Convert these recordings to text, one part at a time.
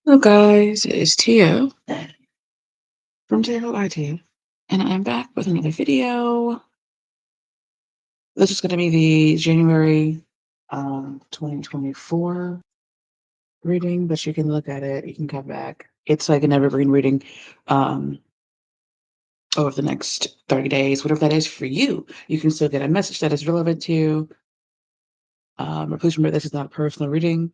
Hello guys, it's Tieya from Untitled IT, and I'm back with another video. This is going to be the January 2024 reading, but you can look at it, you can come back. It's like an evergreen reading um, over the next 30 days, whatever that is for you. You can still get a message that is relevant to you. But please remember, this is not a personal reading.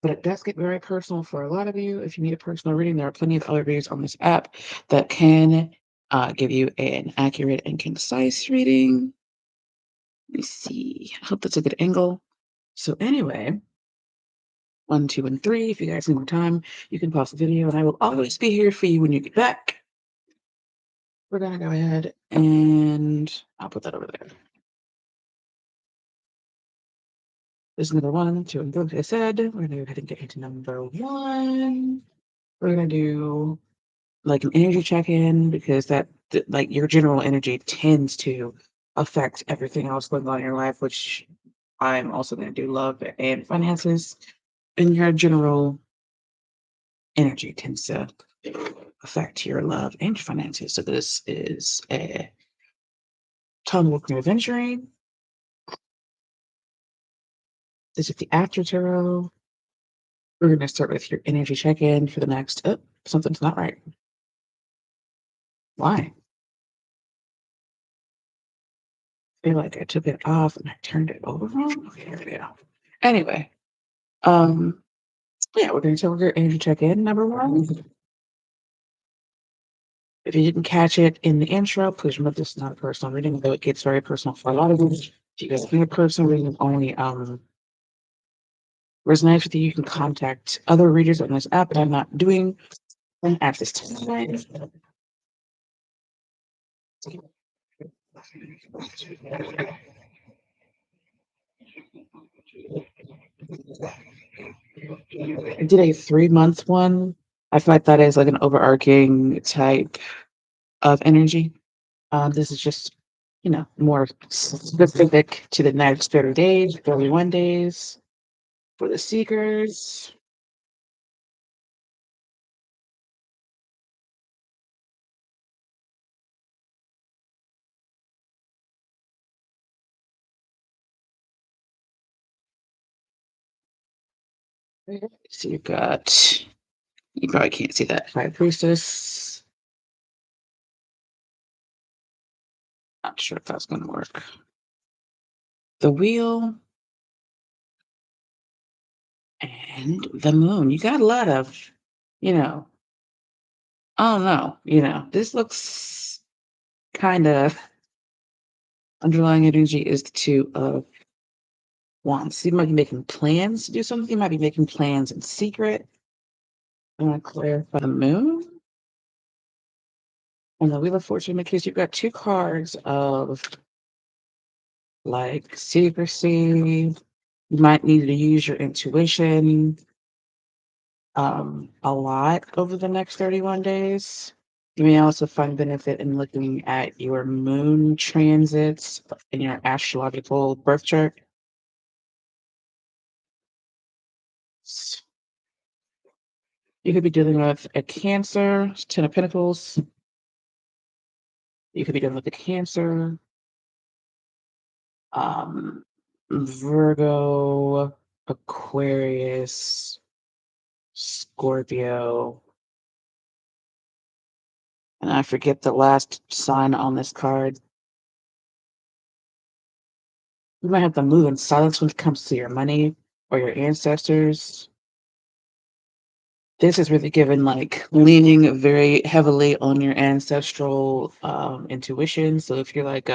But it does get very personal for a lot of you. If you need a personal reading, there are plenty of other readers on this app that can give you an accurate and concise reading. Let me see. I hope that's a good angle. So anyway, 1, 2, and 3. If you guys need more time, you can pause the video, and I will always be here for you when you get back. We're gonna go ahead and I'll put that over there. This is number 1, 2, and 3. Like I said, we're gonna go ahead and get into number 1. We're gonna do like an energy check-in because like your general energy tends to affect everything else going on in your life, which I'm also going to do love and finances. And your general energy tends to affect your love and finances. So this is a Tom Walker adventuring. This is the after tarot. We're going to start with your energy check-in for the next. Oh, something's not right. Why? I feel like I took it off and I turned it over wrong. Okay, here we go. Anyway, um, yeah, we're going to take your energy check-in, number 1. If you didn't catch it in the intro, please remember this is not a personal reading, though it gets very personal for a lot of you. If you guys need a personal reading only resonates with you, you can contact other readers on this app, but I'm not doing them at this time. I did a 3-month one. I feel like that is like an overarching type of energy. This is just, more specific to the next 30 days, 31 days for the seekers. So you probably can't see that High Priestess. Not sure if that's going to work. The Wheel and the Moon. You got a lot of, you know, I don't know, this looks kind of underlying energy is the Two of Wands. You might be making plans to do something. You might be making plans in secret. I want to clarify the Moon. And the Wheel of Fortune, because you've got 2 cards of like secrecy. You might need to use your intuition a lot over the next 31 days. You may also find benefit in looking at your moon transits in your astrological birth chart. You could be dealing with a Cancer, 10 of Pentacles. You could be dealing with a Cancer, um, Virgo, Aquarius, Scorpio, and I forget the last sign on this card. You might have to move in silence when it comes to your money or your ancestors. This is really given like leaning very heavily on your ancestral intuition. So if you're like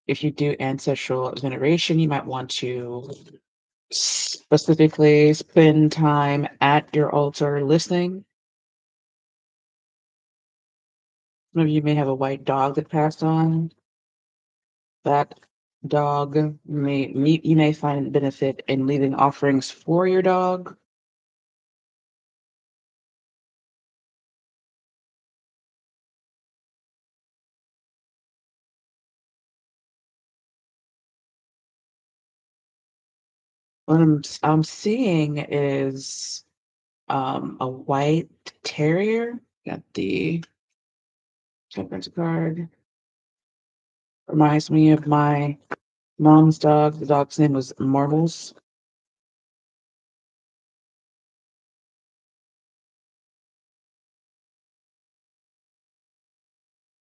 if you do ancestral veneration, you might want to specifically spend time at your altar listening. Some of you may have a white dog that passed on. That dog you may find benefit in leaving offerings for your dog. What I'm seeing is A white terrier. Got the reference card. Reminds me of my mom's dog. The dog's name was Marbles.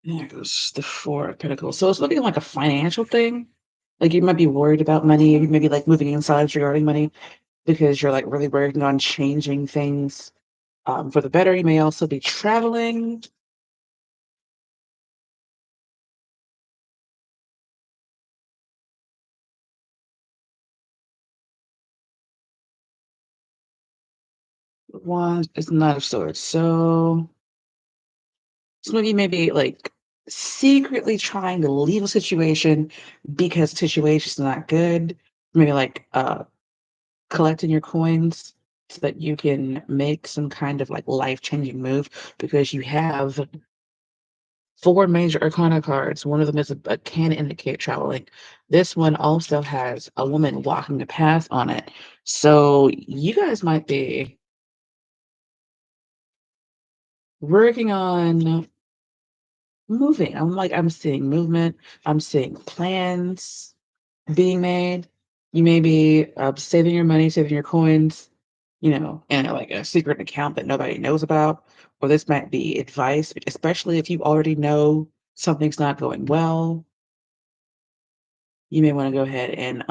There goes the Four of Pentacles. So it's looking like a financial thing. Like you might be worried about money. You may be like moving inside regarding money because you're like really working on changing things for the better. You may also be traveling. One is Knight of Swords. So some of you may be like secretly trying to leave a situation because the situation's not good. Maybe like collecting your coins so that you can make some kind of like life-changing move because you have four major arcana cards. One of them is a can indicate traveling. This one also has a woman walking the path on it. So you guys might be working on moving. I'm seeing movement. I'm seeing plans being made. You may be saving your money, saving your coins, in like a secret account that nobody knows about. Or this might be advice, especially if you already know something's not going well. You may want to go ahead and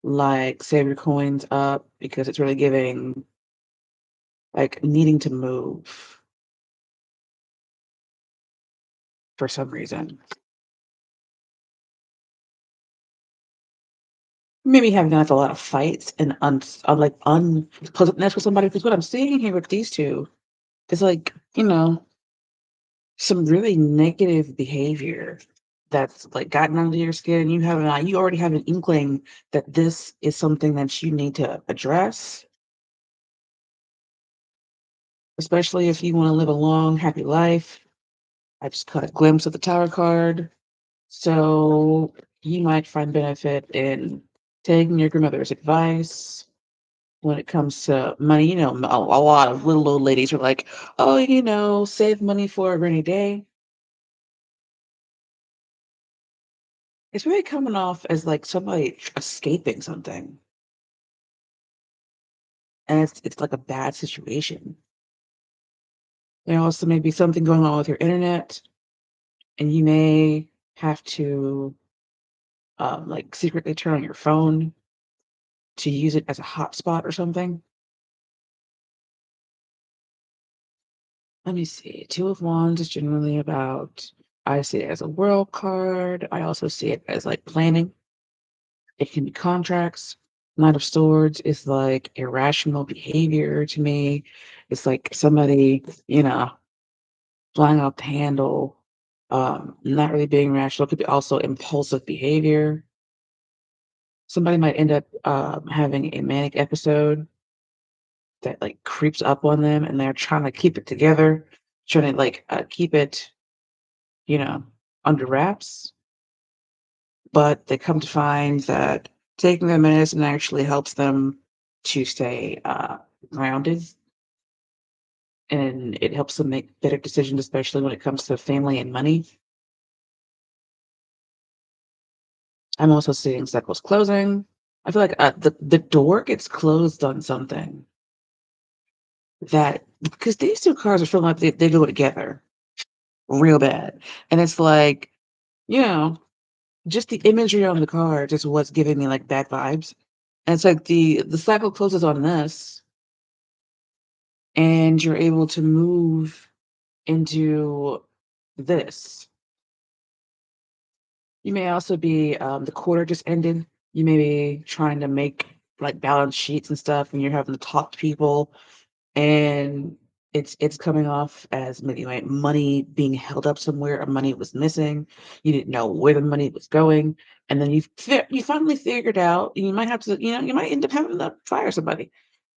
like save your coins up because it's really giving like needing to move for some reason. Maybe having like a lot of fights and like unpleasantness with somebody. Because what I'm seeing here with these two is like, some really negative behavior that's like gotten under your skin. You already have an inkling that this is something that you need to address, especially if you want to live a long, happy life. I just caught a glimpse of the Tower card. So you might find benefit in taking your grandmother's advice when it comes to money. A lot of little old ladies are like, oh, save money for a rainy day. It's really coming off as like somebody escaping something. And it's like a bad situation. There also may be something going on with your internet, and you may have to like secretly turn on your phone to use it as a hotspot or something. Let me see. Two of Wands is generally about, I see it as a world card. I also see it as like planning. It can be contracts. Knight of Swords is like irrational behavior to me. It's like somebody, flying off the handle, not really being rational. It could be also impulsive behavior. Somebody might end up having a manic episode that like creeps up on them and they're trying to keep it together, trying to like keep it, you know, under wraps. But they come to find that taking their medicine actually helps them to stay grounded, and it helps them make better decisions, especially when it comes to family and money. I'm also seeing cycles closing. I feel like the door gets closed on something that, because these two cards are feeling like they go together real bad. And it's like, you know, just the imagery on the card is what's giving me like bad vibes. And it's like the cycle closes on this, and you're able to move into this. You may also be the quarter just ended. You may be trying to make like balance sheets and stuff, and you're having to talk to people, and it's coming off as maybe like money being held up somewhere, or money was missing. You didn't know where the money was going, and then you finally figured out. And you might have to, you might end up having to fire somebody,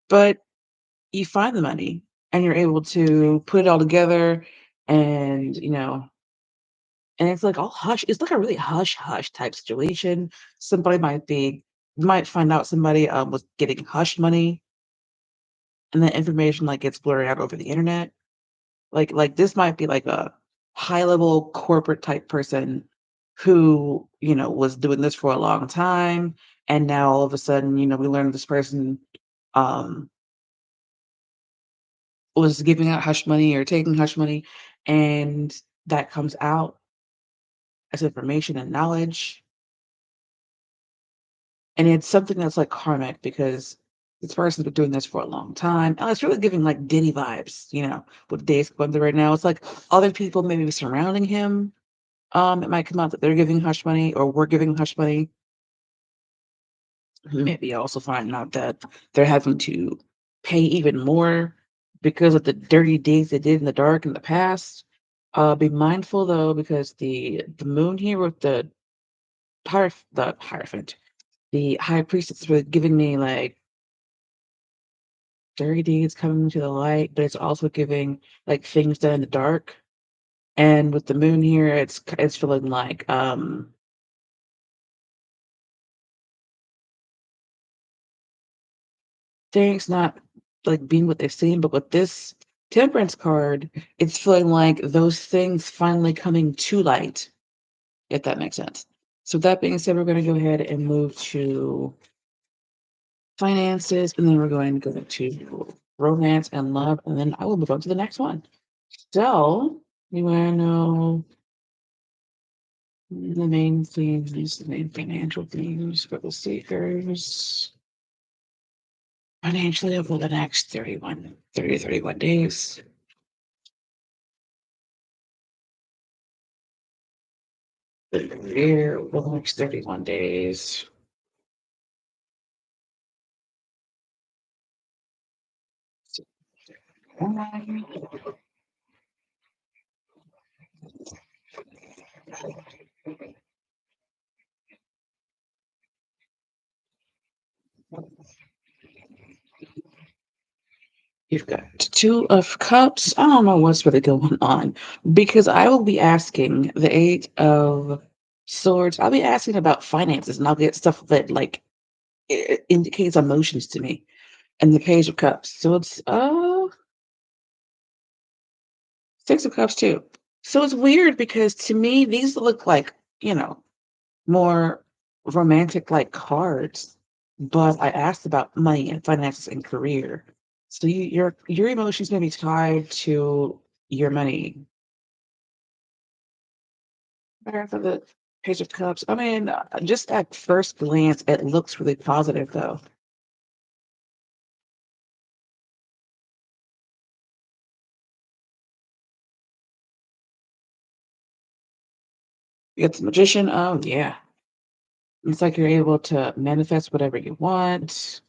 but you find the money and you're able to put it all together, and and it's like all hush. It's like a really hush hush type situation. Somebody might be You might find out somebody was getting hush money, and that information like gets blurred out over the internet. Like this might be like a high level corporate type person who, was doing this for a long time, and now all of a sudden, we learned this person um was giving out hush money or taking hush money, and that comes out as information and knowledge. And it's something that's like karmic because this person's been doing this for a long time. And it's really giving like Diddy vibes, with days going through right now. It's like other people maybe surrounding him. It might come out that they're giving hush money or we're giving hush money. Maybe also find out that they're having to pay even more because of the dirty deeds they did in the dark in the past. Be mindful though, because the moon here with the hierophant, the high priestess was giving me like dirty deeds coming to the light, but it's also giving like things done in the dark. And with the moon here, it's feeling like things not like being what they seem, but with this temperance card, it's feeling like those things finally coming to light, if that makes sense. So that being said, we're going to go ahead and move to finances, and then we're going to go to romance and love, and then I will move on to the next one. So you want to know the main themes, the main financial themes for the seekers financially over the next 30 to 31 days. The career over the next 31 days. You've got Two of Cups. I don't know what's really going on because I will be asking the Eight of Swords. I'll be asking about finances and I'll get stuff that like it indicates emotions to me. And the Page of Cups. So it's Six of Cups too. So it's weird because to me these look like, you know, more romantic like cards. But I asked about money and finances and career. So your emotions may be tied to your money. For the Page of Cups. I mean, just at first glance, it looks really positive though. You get the Magician. Oh yeah. It's like you're able to manifest whatever you want.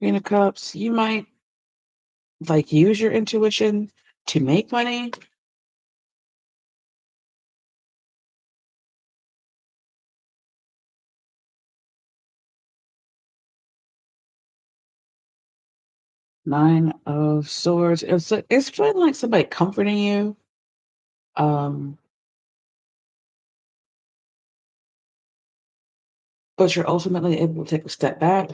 Queen of Cups, you might like use your intuition to make money. Nine of Swords. It's feeling like somebody comforting you. Um, but you're ultimately able to take a step back.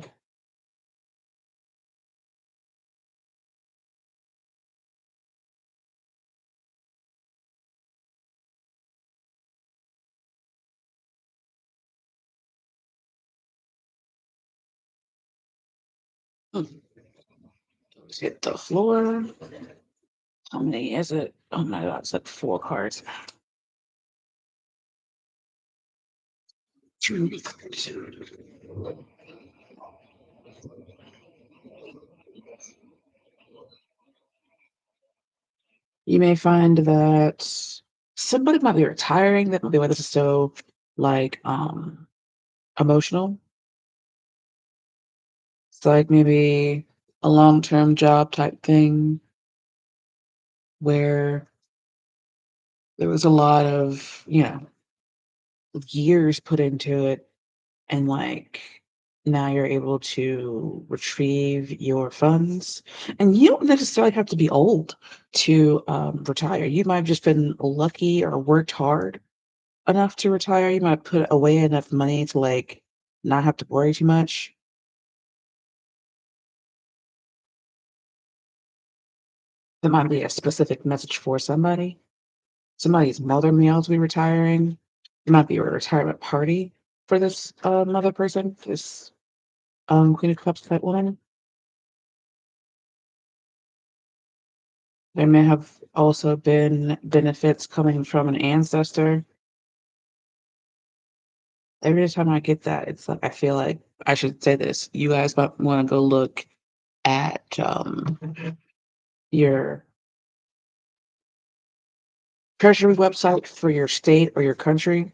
Hmm. Let's hit the floor. How many is it? Oh my god, it's like four cards. You may find that somebody might be retiring. That might be why this is so like emotional. It's like maybe a long-term job type thing where there was a lot of, years put into it and like Now you're able to retrieve your funds, and you don't necessarily have to be old to retire. You might have just been lucky or worked hard enough to retire. You might put away enough money to like not have to worry too much. That might be a specific message for somebody. Somebody's mother may also be retiring. It might be a retirement party for this other person, this Queen of Cups type woman. There may have also been benefits coming from an ancestor. Every time I get that, it's like I feel like I should say this. You guys might want to go look at your treasury website for your state or your country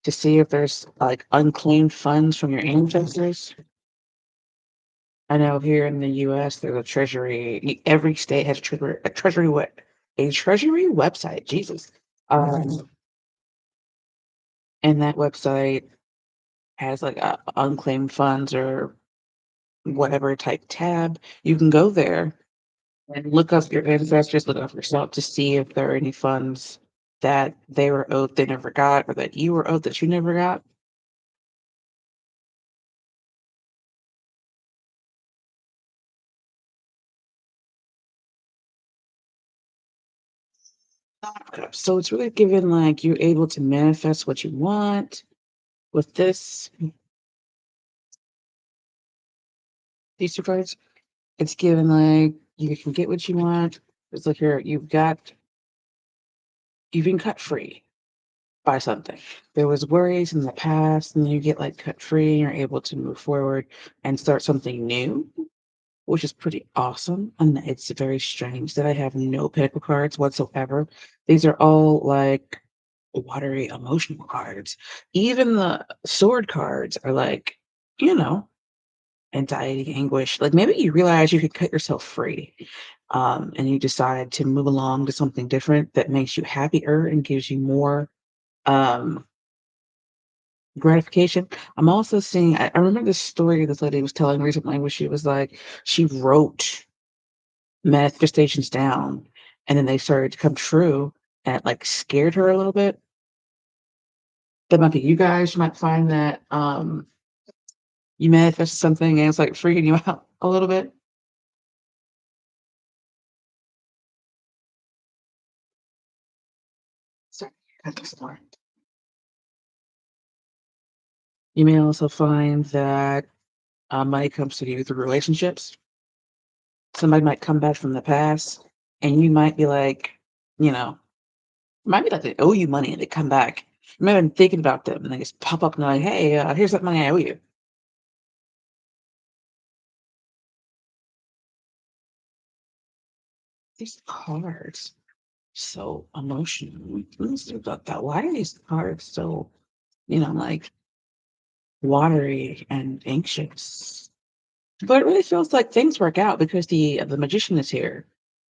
to see if there's like unclaimed funds from your ancestors. I know here in the US there's a treasury. Every state has a treasury website. Jesus. And that website has like unclaimed funds or whatever type tab. You can go there and look up your ancestors, look up yourself to see if there are any funds that they were owed they never got, or that you were owed that you never got. So it's really given like you're able to manifest what you want with these two cards. It's given like you can get what you want. It's like you've been cut free by something. There was worries in the past, and you get like cut free, and you're able to move forward and start something new, which is pretty awesome. And it's very strange that I have no pinnacle cards whatsoever. These are all like watery emotional cards. Even the sword cards are like, you know, anxiety, anguish. Like maybe you realize you could cut yourself free. And you decide to move along to something different that makes you happier and gives you more um gratification. I'm also seeing I remember this story this lady was telling recently where she was like, she wrote manifestations down and then they started to come true and it like scared her a little bit. That might be you guys. You might find that you manifest something and it's like freaking you out a little bit. Sorry, got this more. You may also find that money comes to you through relationships. Somebody might come back from the past and you might be like, you know, might be like they owe you money and they come back. You might have been thinking about them and they just pop up and they're like, hey, here's that money I owe you. These cards, so emotional. Let's think about that. Why are these cards so, like watery and anxious? But it really feels like things work out because the magician is here.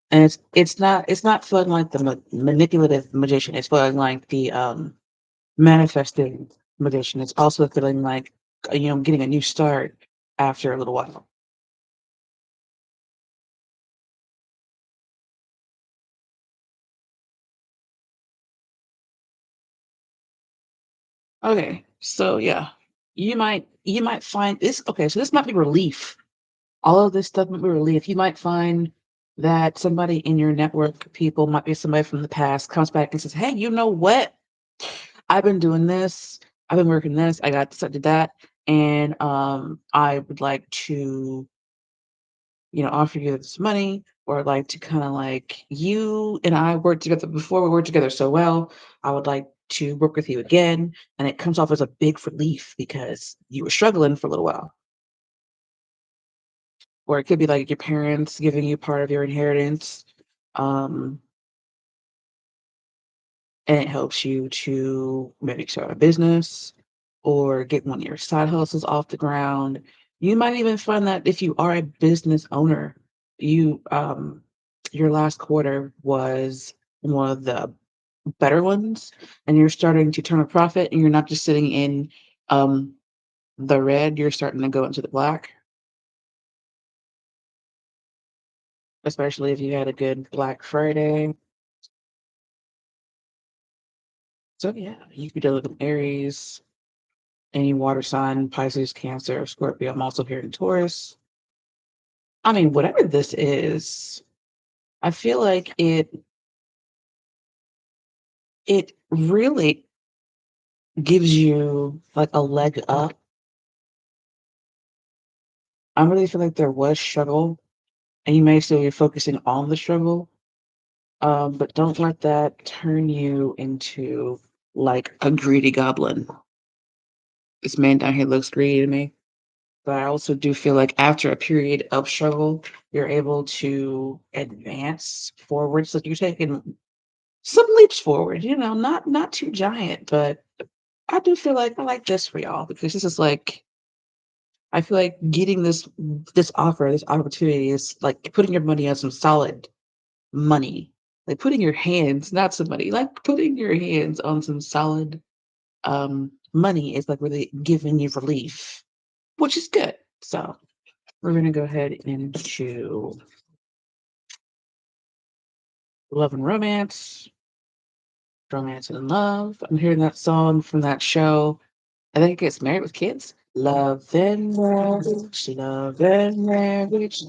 And it's not feeling like the manipulative magician. It's feeling like the manifesting magician. It's also feeling like getting a new start after a little while. Okay, so yeah, you might find this. Okay, so this might be relief. All of this stuff might be relief. You might find that somebody in your network, people might be somebody from the past, comes back and says, "Hey, you know what? I've been doing this. I've been working this. I got this, I did that, and I would like to, offer you this money, or I'd like to kind of like you and I worked together before. We worked together so well. I would like to work with you again." And it comes off as a big relief because you were struggling for a little while. Or it could be like your parents giving you part of your inheritance, um, and it helps you to maybe start a business or get one of your side hustles off the ground. You might even find that if you are a business owner, you your last quarter was one of the better ones, and you're starting to turn a profit, and you're not just sitting in um the red, you're starting to go into the black, especially if you had a good Black Friday. So yeah, you could do an Aries, any water sign, Pisces, Cancer, Scorpio. I'm also here in Taurus. I mean, whatever this is, I feel like it really gives you like a leg up. I really feel like there was struggle, and you may still be focusing on the struggle, but don't let that turn you into like a greedy goblin. This man down here looks greedy to me. But I also do feel like after a period of struggle, you're able to advance forward. So you're taking some leaps forward, not too giant, but I do feel like I like this for y'all because this is like I feel like getting this offer, this opportunity is like putting your money on some solid money. Like putting your hands, not some money, like putting your hands on some solid money is like really giving you relief, which is good. So we're gonna go ahead into love and romance, romance and love. I'm hearing that song from that show. I think it gets married with kids. Love and marriage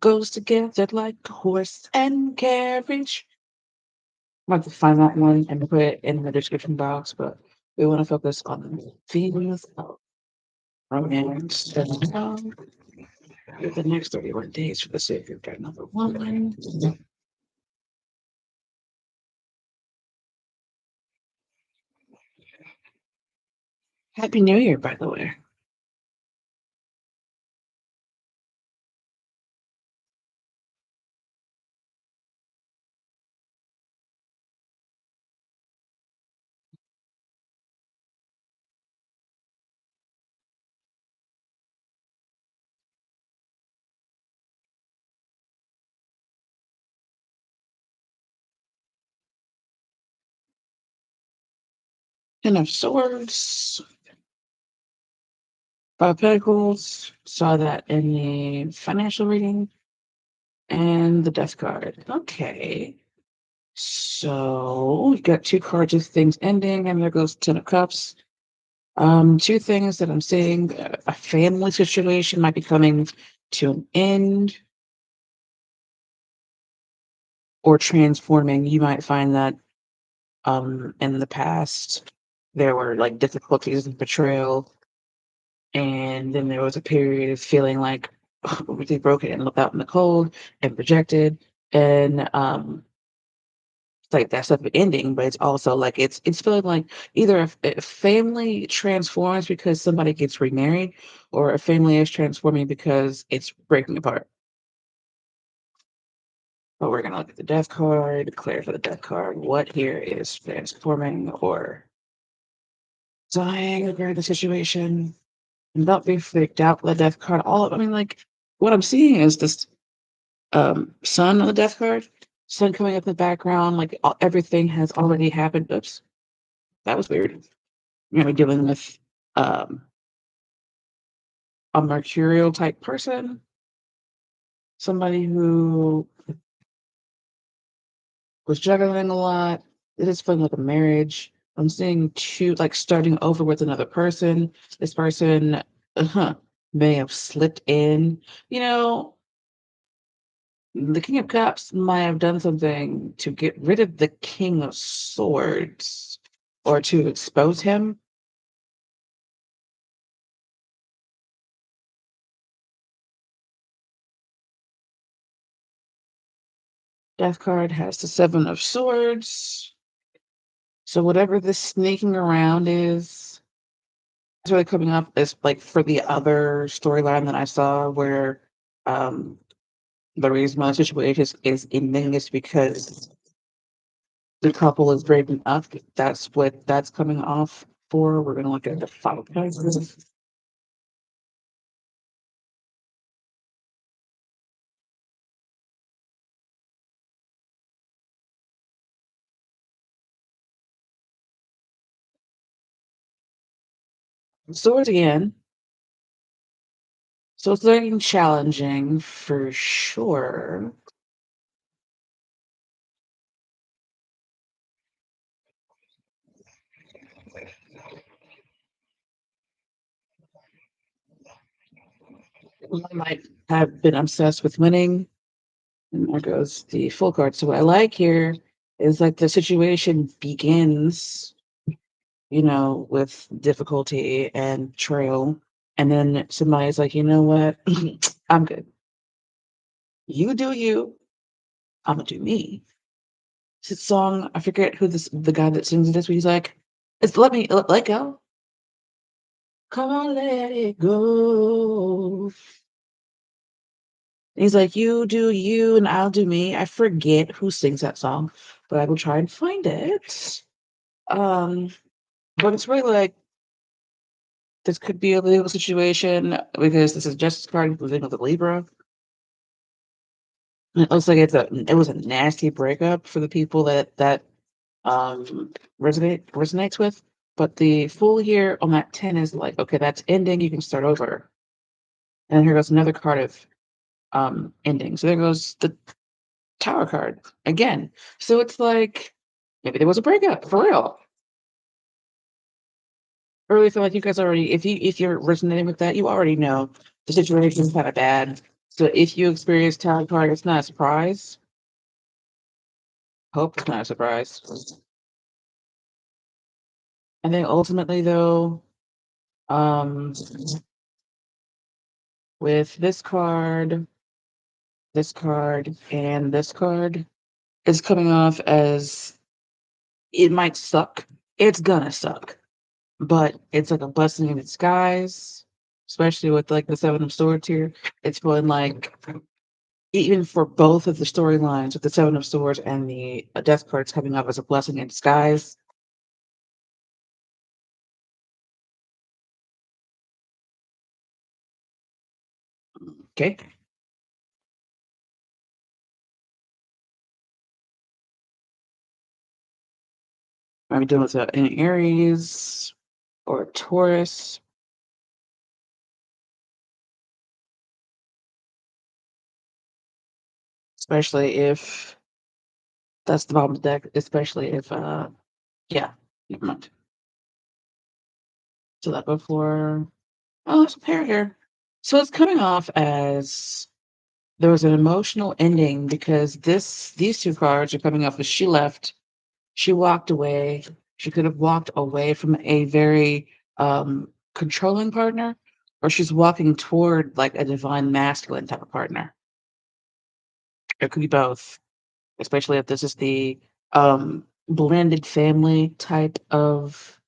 goes together like horse and carriage. I'm about to find that one and put it in the description box, but we want to focus on the feelings of romance and love. The next 31 days for the Savior God number one. Happy New Year, by the way. Ten of Swords, Five of Pentacles. Saw that in the financial reading, and the Death card. Okay. So we got two cards of things ending, and there goes Ten of Cups. Two things that I'm seeing: a family situation might be coming to an end or transforming. You might find that in the past there were like difficulties and betrayal, and then there was a period of feeling like really broken and left out in the cold and rejected, and it's like that stuff ending, but it's also like it's feeling like either a family transforms because somebody gets remarried, or a family is transforming because it's breaking apart. But we're gonna look at the death card, clear for the death card. What here is transforming or dying over the situation? And don't be freaked out with the death card. I mean, like what I'm seeing is this sun on the death card, sun coming up in the background, like everything has already happened. Oops, that was weird. You're gonna be dealing with um, a mercurial type person, somebody who was juggling a lot. It is feeling like a marriage. I'm seeing two, like starting over with another person. This person may have slipped in. You know, the King of Cups might have done something to get rid of the King of Swords or to expose him. Death card has the Seven of Swords. So whatever this sneaking around is, it's really coming up as like for the other storyline that I saw where um the reason why the situation is ending is because the couple is breaking up. That's what that's coming off for. We're gonna look at the Five of Pentacles. Swords again. So it's very challenging for sure. I might have been obsessed with winning, and there goes the full card. So what I like here is like the situation begins, with difficulty and betrayal, and then somebody's like, you know what, I'm good. You do you. I'm gonna do me. It's a song. I forget who the guy that sings this. But he's like, "It's let go. Come on, let it go." He's like, "You do you, and I'll do me." I forget who sings that song, but I will try and find it. Um, but it's really like this could be a legal situation because this is Justice card within with a Libra. And it looks like it was a nasty breakup for the people that resonates with. But the full here on that 10 is like, okay, that's ending. You can start over. And here goes another card of ending. So there goes the Tower card again. So it's like maybe there was a breakup for real. I really feel like you guys already, if you're resonating with that, you already know the situation is kind of bad. So if you experience Tower card, it's not a surprise. Hope it's not a surprise. And then ultimately, though, um, with this card, and this card is coming off as it might suck. It's gonna suck, but it's like a blessing in disguise, especially with like the Seven of Swords here. It's been like even for both of the storylines with the Seven of Swords and the Death cards coming up as a blessing in disguise. Okay, might be dealing with an Aries or a Taurus, especially if that's the bottom of the deck, especially if yeah, never mind. So that before oh, there's a pair here. So it's coming off as there was an emotional ending because these two cards are coming off as she left, she walked away. She could have walked away from a very controlling partner, or she's walking toward like a divine masculine type of partner. It could be both, especially if this is the blended family type of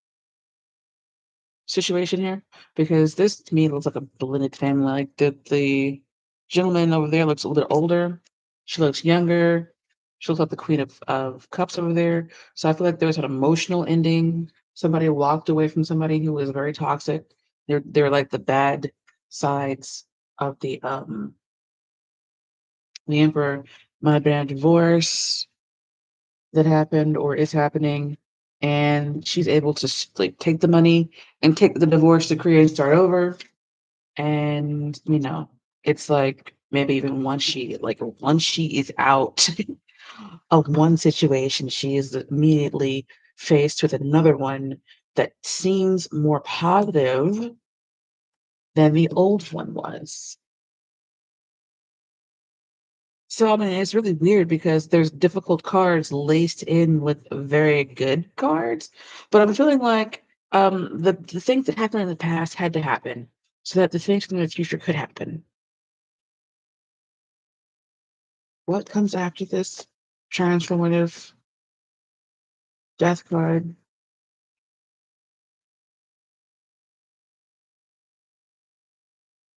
situation here, because this to me looks like a blended family. Like the gentleman over there looks a little older. She looks younger. She looks like the Queen of Cups over there. So I feel like there was an emotional ending. Somebody walked away from somebody who was very toxic. They're like the bad sides of the Emperor. Might have been a divorce that happened or is happening, and she's able to like take the money and take the divorce decree and start over. And it's like maybe even once she is out of one situation, she is immediately faced with another one that seems more positive than the old one was. So, I mean, it's really weird because there's difficult cards laced in with very good cards, but I'm feeling like the things that happened in the past had to happen so that the things in the future could happen. What comes after this transformative death card?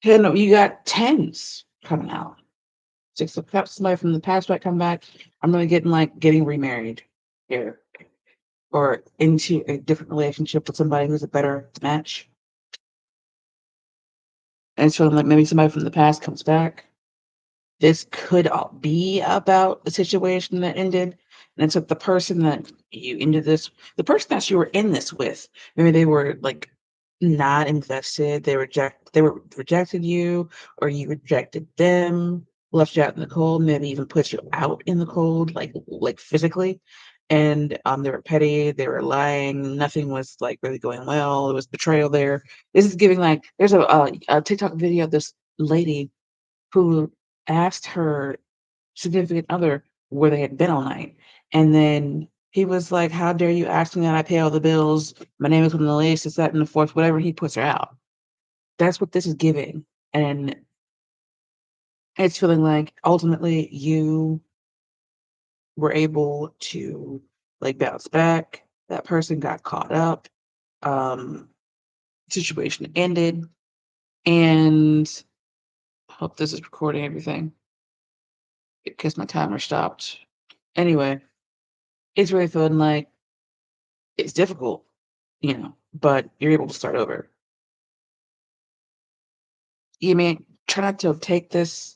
Hey, no, you got tens coming out. Six of Cups, somebody from the past might come back. I'm really getting like getting remarried here or into a different relationship with somebody who's a better match. And so like maybe somebody from the past comes back. This could all be about the situation that ended. And it's like the person that you ended this, the person that you were in this with, maybe they were like not invested. They were rejected you, or you rejected them, left you out in the cold, maybe even put you out in the cold, like physically. And they were petty, they were lying, nothing was like really going well. There was betrayal there. This is giving like there's a TikTok video of this lady who asked her significant other where they had been all night. And then he was like, "How dare you ask me that? I pay all the bills. My name is on the list, it's that and the fourth," whatever. He puts her out. That's what this is giving. And it's feeling like ultimately you were able to like bounce back. That person got caught up. Um, Situation ended. And hope this is recording everything because my timer stopped. Anyway, it's really feeling like it's difficult, but you're able to start over. You may try not to take this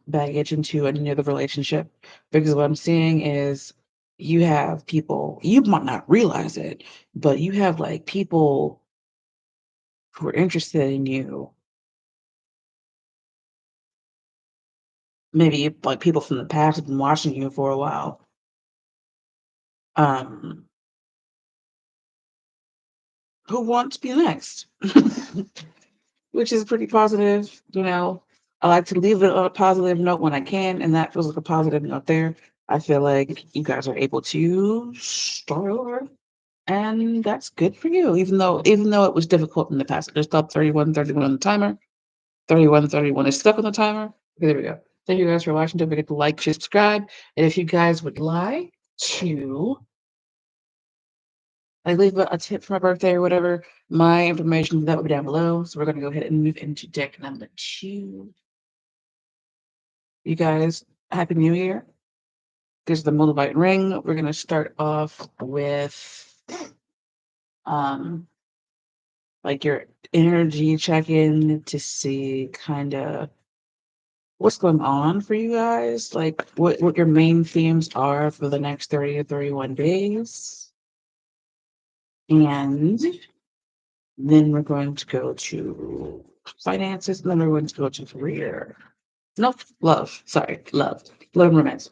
baggage into another relationship because what I'm seeing is you have people, you might not realize it, but you have like people who are interested in you, maybe like people from the past have been watching you for a while, um, who want to be next. Which is pretty positive. I like to leave it on a positive note when I can, and that feels like a positive note there. I feel like you guys are able to start over, and that's good for you. Even though it was difficult in the past, there's stop 31:31 on the timer. 31:31 is stuck on the timer. Okay, there we go. Thank you guys for watching. Don't forget to like, share, subscribe, and if you guys would like to leave a tip for my birthday or whatever, my information that will be down below. So we're gonna go ahead and move into deck number 2. You guys, happy New Year. This is the Moldavite ring. We're gonna start off with um like your energy check-in to see kind of what's going on for you guys, like what your main themes are for the next 30 to 31 days. And then we're going to go to finances, and then we're going to go to career. No, love. Sorry, love. Love and romance.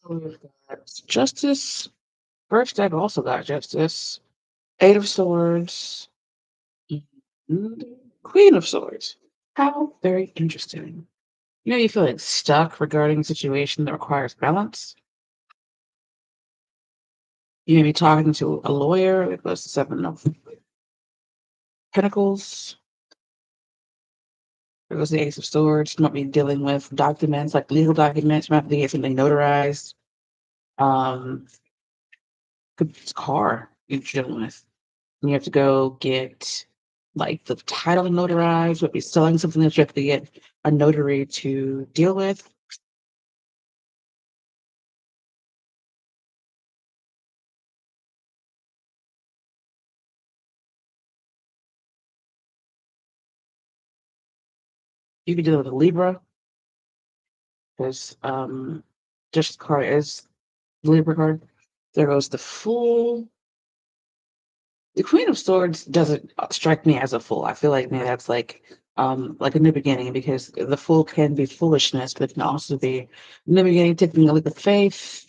So we've got Justice. First deck also got Justice. Eight of Swords. And Queen of Swords. How very interesting. You feel like stuck regarding a situation that requires balance. You may be talking to a lawyer that goes to Seven of Pentacles. There goes the Ace of Swords. You might be dealing with documents, like legal documents. You might have to get something notarized. Um, could be a car you're dealing with. And you have to go get like the title notarized, would be selling something that you have to get a notary to deal with. You could deal with a Libra, because just card is the Libra card. There goes the Fool. The Queen of Swords doesn't strike me as a fool. I feel like maybe that's like a new beginning, because the fool can be foolishness, but it can also be new beginning, taking a leap of faith.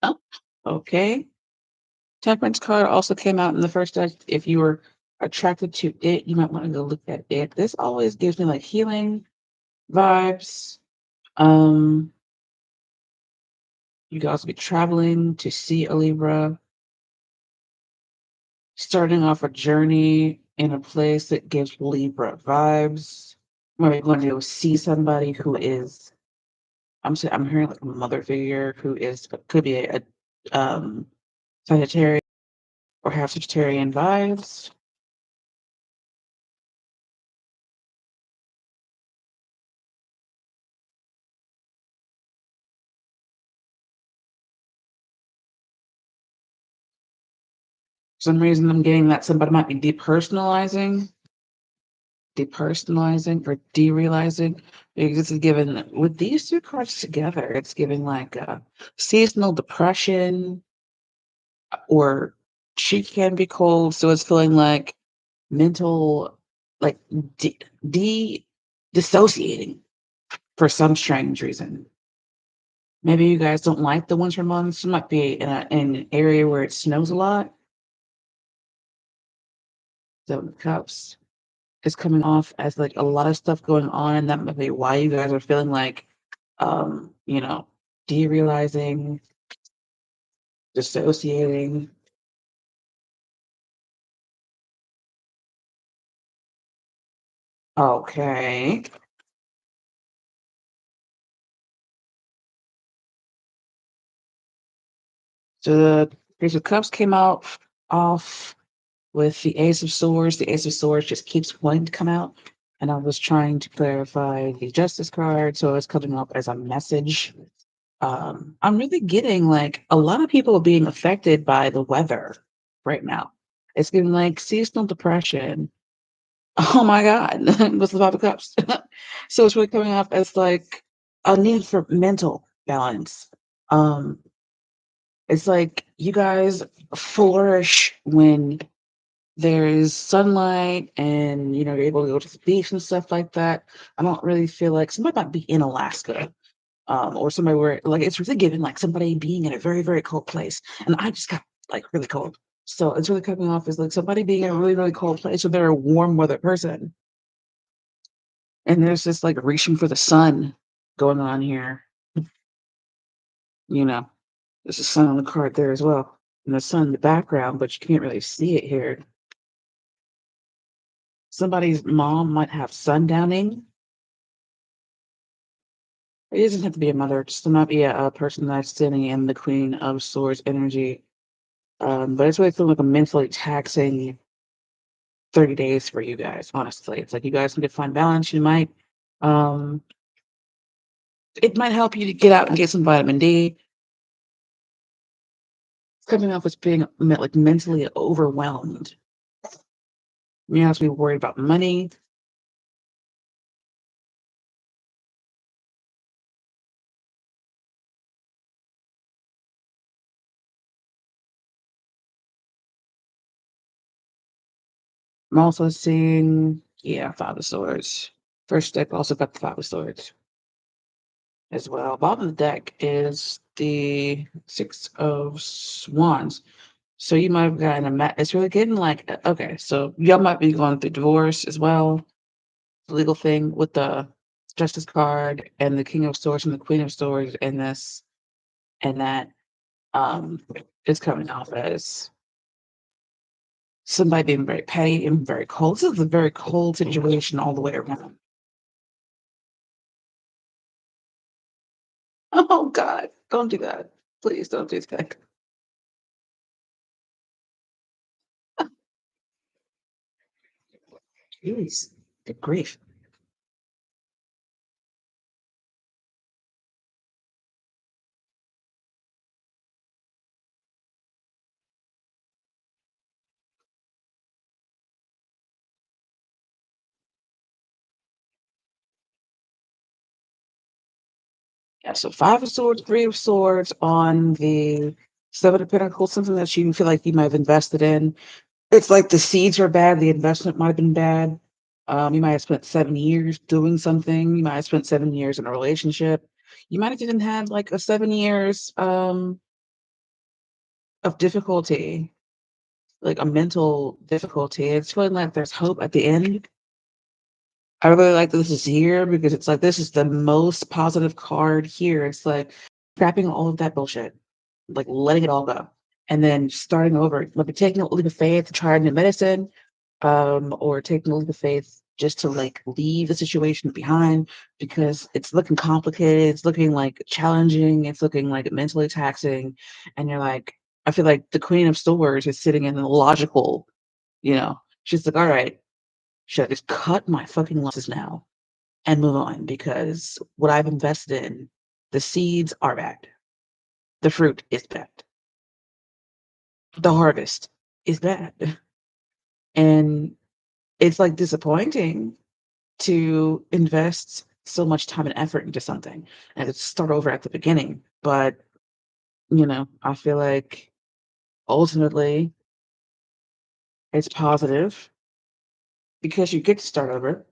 Oh, okay. Temperance card also came out in the first deck. If you were attracted to it, you might want to go look at it. This always gives me like healing vibes. Um, you could also be traveling to see a Libra, starting off a journey in a place that gives Libra vibes. Maybe going to go see somebody who is, I'm hearing like a mother figure who is could be a Sagittarius or have Sagittarian vibes. For some reason, I'm getting that somebody might be depersonalizing or derealizing. Because it's given with these two cards together, it's giving like a seasonal depression, or she can be cold, so it's feeling like mental, like dissociating for some strange reason. Maybe you guys don't like the winter months. You might be in an area where it snows a lot. So cups is coming off as like a lot of stuff going on, and that might be why you guys are feeling like, you know, derealizing, dissociating. Okay. So the Page of Cups came out off with the Ace of Swords. The Ace of Swords just keeps wanting to come out. And I was trying to clarify the Justice card, so it's coming up as a message. I'm really getting like a lot of people are being affected by the weather right now. It's getting like seasonal depression. Oh my God, with the Five of Cups. So it's really coming off as like a need for mental balance. Um, it's like you guys flourish when there's sunlight and you're able to go to the beach and stuff like that. I don't really feel like somebody might be in Alaska, or somebody where like it's really given like somebody being in a very, very cold place. And I just got like really cold. So it's really coming off as like somebody being in a really, really cold place, so they're a warm weather person. And there's this like reaching for the sun going on here. You know, there's a sun on the card there as well. And the sun in the background, but you can't really see it here. Somebody's mom might have sundowning. It doesn't have to be a mother, it just might be a person that's sitting in the Queen of Swords energy. But it's really feeling like a mentally taxing 30 days for you guys, honestly. It's like you guys need to find balance. Um, it might help you to get out and get some vitamin D. Coming off as being like mentally overwhelmed. You have to be worried about money. I'm also seeing, yeah, Five of Swords. First deck also got the Five of Swords as well. Bottom of the deck is the Six of Swands. So you might have gotten it's really getting like, okay, so y'all might be going through divorce as well. The legal thing with the Justice card and the King of Swords and the Queen of Swords and this and that, um is coming off as somebody being very petty and very cold. This is a very cold situation all the way around. Oh God, don't do that. Please don't do that. Jeez, good grief. Yeah, so Five of Swords, Three of Swords on the Seven of Pentacles, something that you feel like you might have invested in. It's like the seeds are bad, the investment might have been bad. You might have spent 7 years doing something. You might have spent 7 years in a relationship. You might have even had like a 7 years of difficulty, like a mental difficulty. It's feeling like there's hope at the end. I really like that this is here because it's like this is the most positive card here. It's like scrapping all of that bullshit, like letting it all go, and then starting over. Maybe taking a leap of faith to try new medicine, or taking a leap of faith just to like leave the situation behind because it's looking complicated. It's looking like challenging. It's looking like mentally taxing, and you're like, I feel like the Queen of Swords is sitting in the logical, she's like, all right, should I just cut my fucking losses now and move on? Because what I've invested in, the seeds are bad. The fruit is bad. The harvest is bad. And it's like disappointing to invest so much time and effort into something and to start over at the beginning. But, I feel like ultimately it's positive because you get to start over.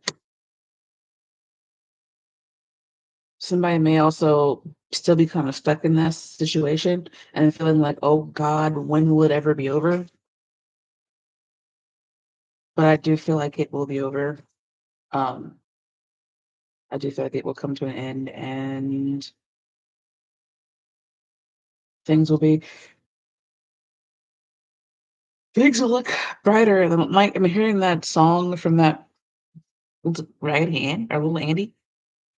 Somebody may also still be kind of stuck in that situation and feeling like, oh God, when will it ever be over? But I do feel like it will be over. Um, I do feel like it will come to an end and things will be things will look brighter. And like I'm hearing that song from that right hand or little Andy.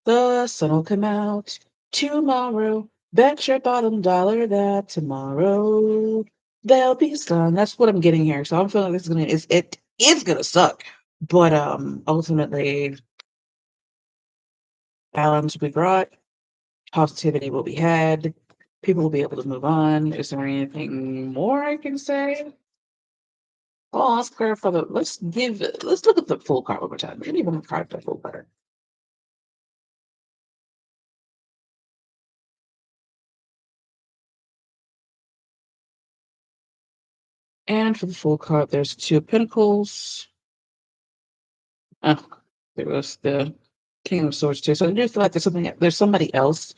The sun will come out tomorrow. Bet your bottom dollar that tomorrow there'll be sun. That's what I'm getting here. So I'm feeling like this is gonna suck. But ultimately balance will be brought, positivity will be had, people will be able to move on. Is there anything more I can say? Well, let's clarify let's look at the full card one more time. Give me one more card for the full card. And for the full card, there's Two of Pentacles. Oh, there was the King of Swords too. So I do feel like there's somebody else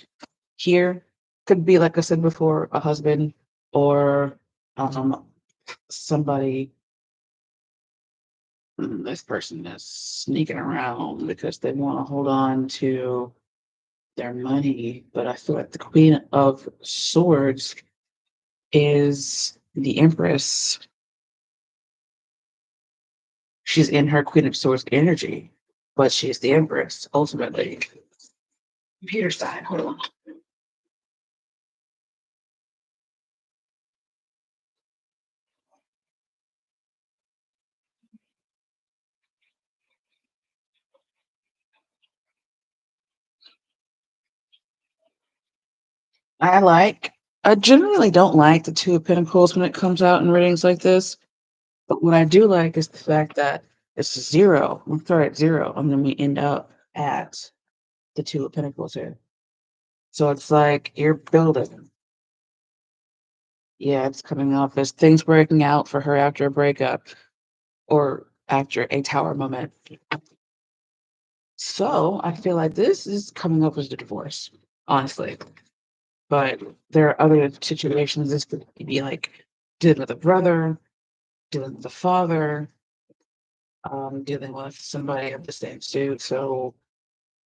here. Could be, like I said before, a husband or um somebody. This person is sneaking around because they want to hold on to their money. But I feel like the Queen of Swords is the Empress. She's in her Queen of Swords energy, but she's the Empress ultimately. Computer side, hold on. I generally don't like the Two of Pentacles when it comes out in readings like this, but what I do like is the fact that it's zero. We start at zero, and then we end up at the Two of Pentacles here. So it's like you're building. Yeah, it's coming off as things working out for her after a breakup or after a tower moment. So I feel like this is coming up as a divorce, honestly. But there are other situations. This could be like dealing with a brother, dealing with a father, dealing with somebody of the same suit. So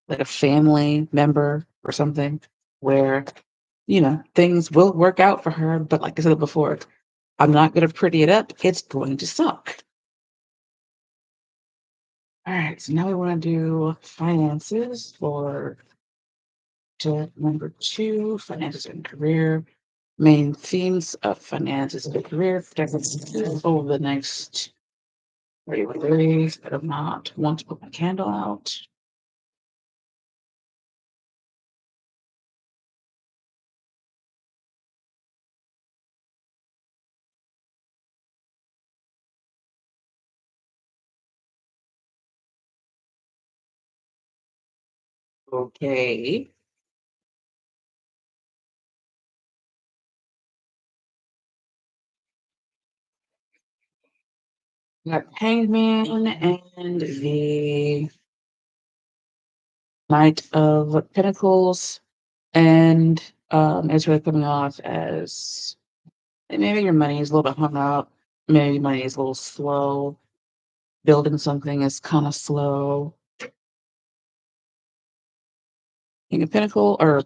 like a family member or something where, things will work out for her. But like I said before, I'm not going to pretty it up. It's going to suck. All right. So now we want to do finances for number 2, finances and career. Main themes of finances and career over the next 31 days. I do not want to put my candle out. Okay. Got Hangman and the Knight of Pentacles. And it's really coming off as maybe your money is a little bit hung up. Maybe money is a little slow. Building something is kind of slow. King of Pentacle or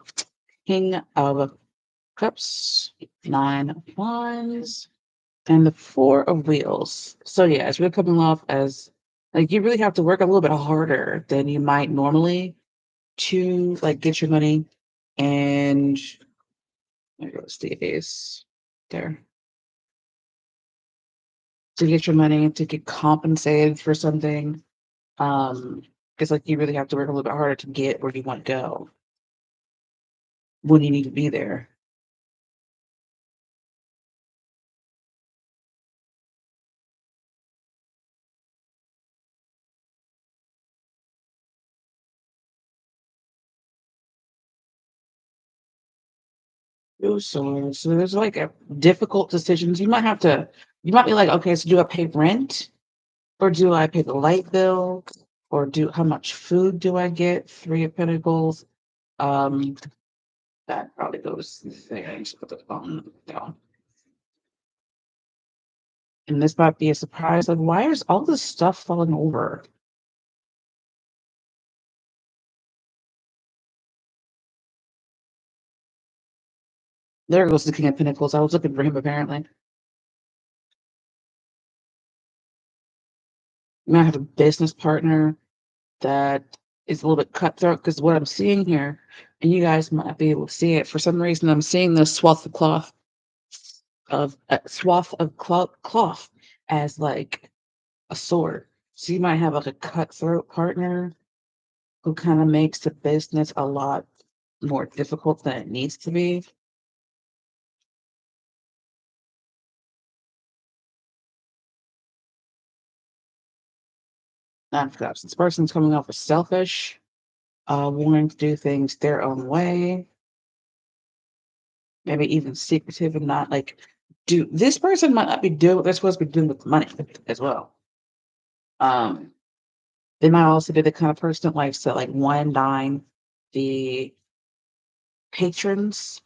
King of Cups, 9 of Wands, and the 4 of Wheels. So yeah, it's really coming off as like you really have to work a little bit harder than you might normally to like get your money. And there goes the ace there. to get your money, to get compensated for something. It's like you really have to work a little bit harder to get where you want to go when you need to be there. So there's like a difficult decisions. You might be like, okay, so do I pay rent or do I pay the light bill or do how much food do I get? Three of Pentacles. Um, that probably goes there. I just put the phone down. And this might be a surprise. Like, why is all this stuff falling over? There goes the King of Pentacles. I was looking for him apparently. You might have a business partner that is a little bit cutthroat because what I'm seeing here, and you guys might be able to see it. For some reason, I'm seeing this swath of cloth as like a sword. So you might have like a cutthroat partner who kind of makes the business a lot more difficult than it needs to be. Not because this person's coming off as selfish, wanting to do things their own way, maybe even secretive and not like do this person might not be doing what they're supposed to be doing with money as well. Um, they might also be the kind of person that likes to like wine and dine the patrons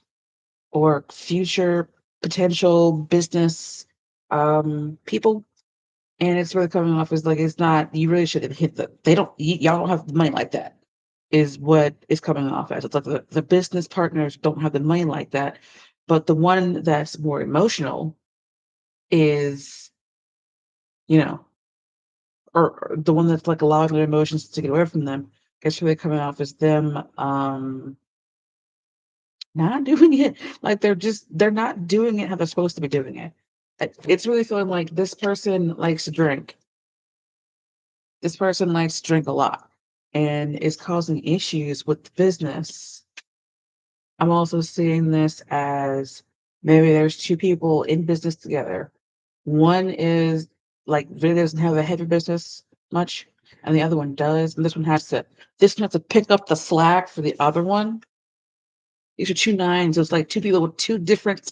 or future potential business people. And it's really coming off as like it's not you really should have hit they don't y'all don't have the money like that is what is coming off as. It's like the business partners don't have the money like that. But the one that's more emotional is, you know, or the one that's like allowing their emotions to get away from them. It's really coming off as them not doing it like they're not doing it how they're supposed to be doing it. It's really feeling like this person likes to drink. This person likes to drink a lot and is causing issues with the business. I'm also seeing this as maybe there's two people in business together. One is like really doesn't have a heavy business much, and the other one does. And this one has to pick up the slack for the other one. These are two nines. It's like two people with two different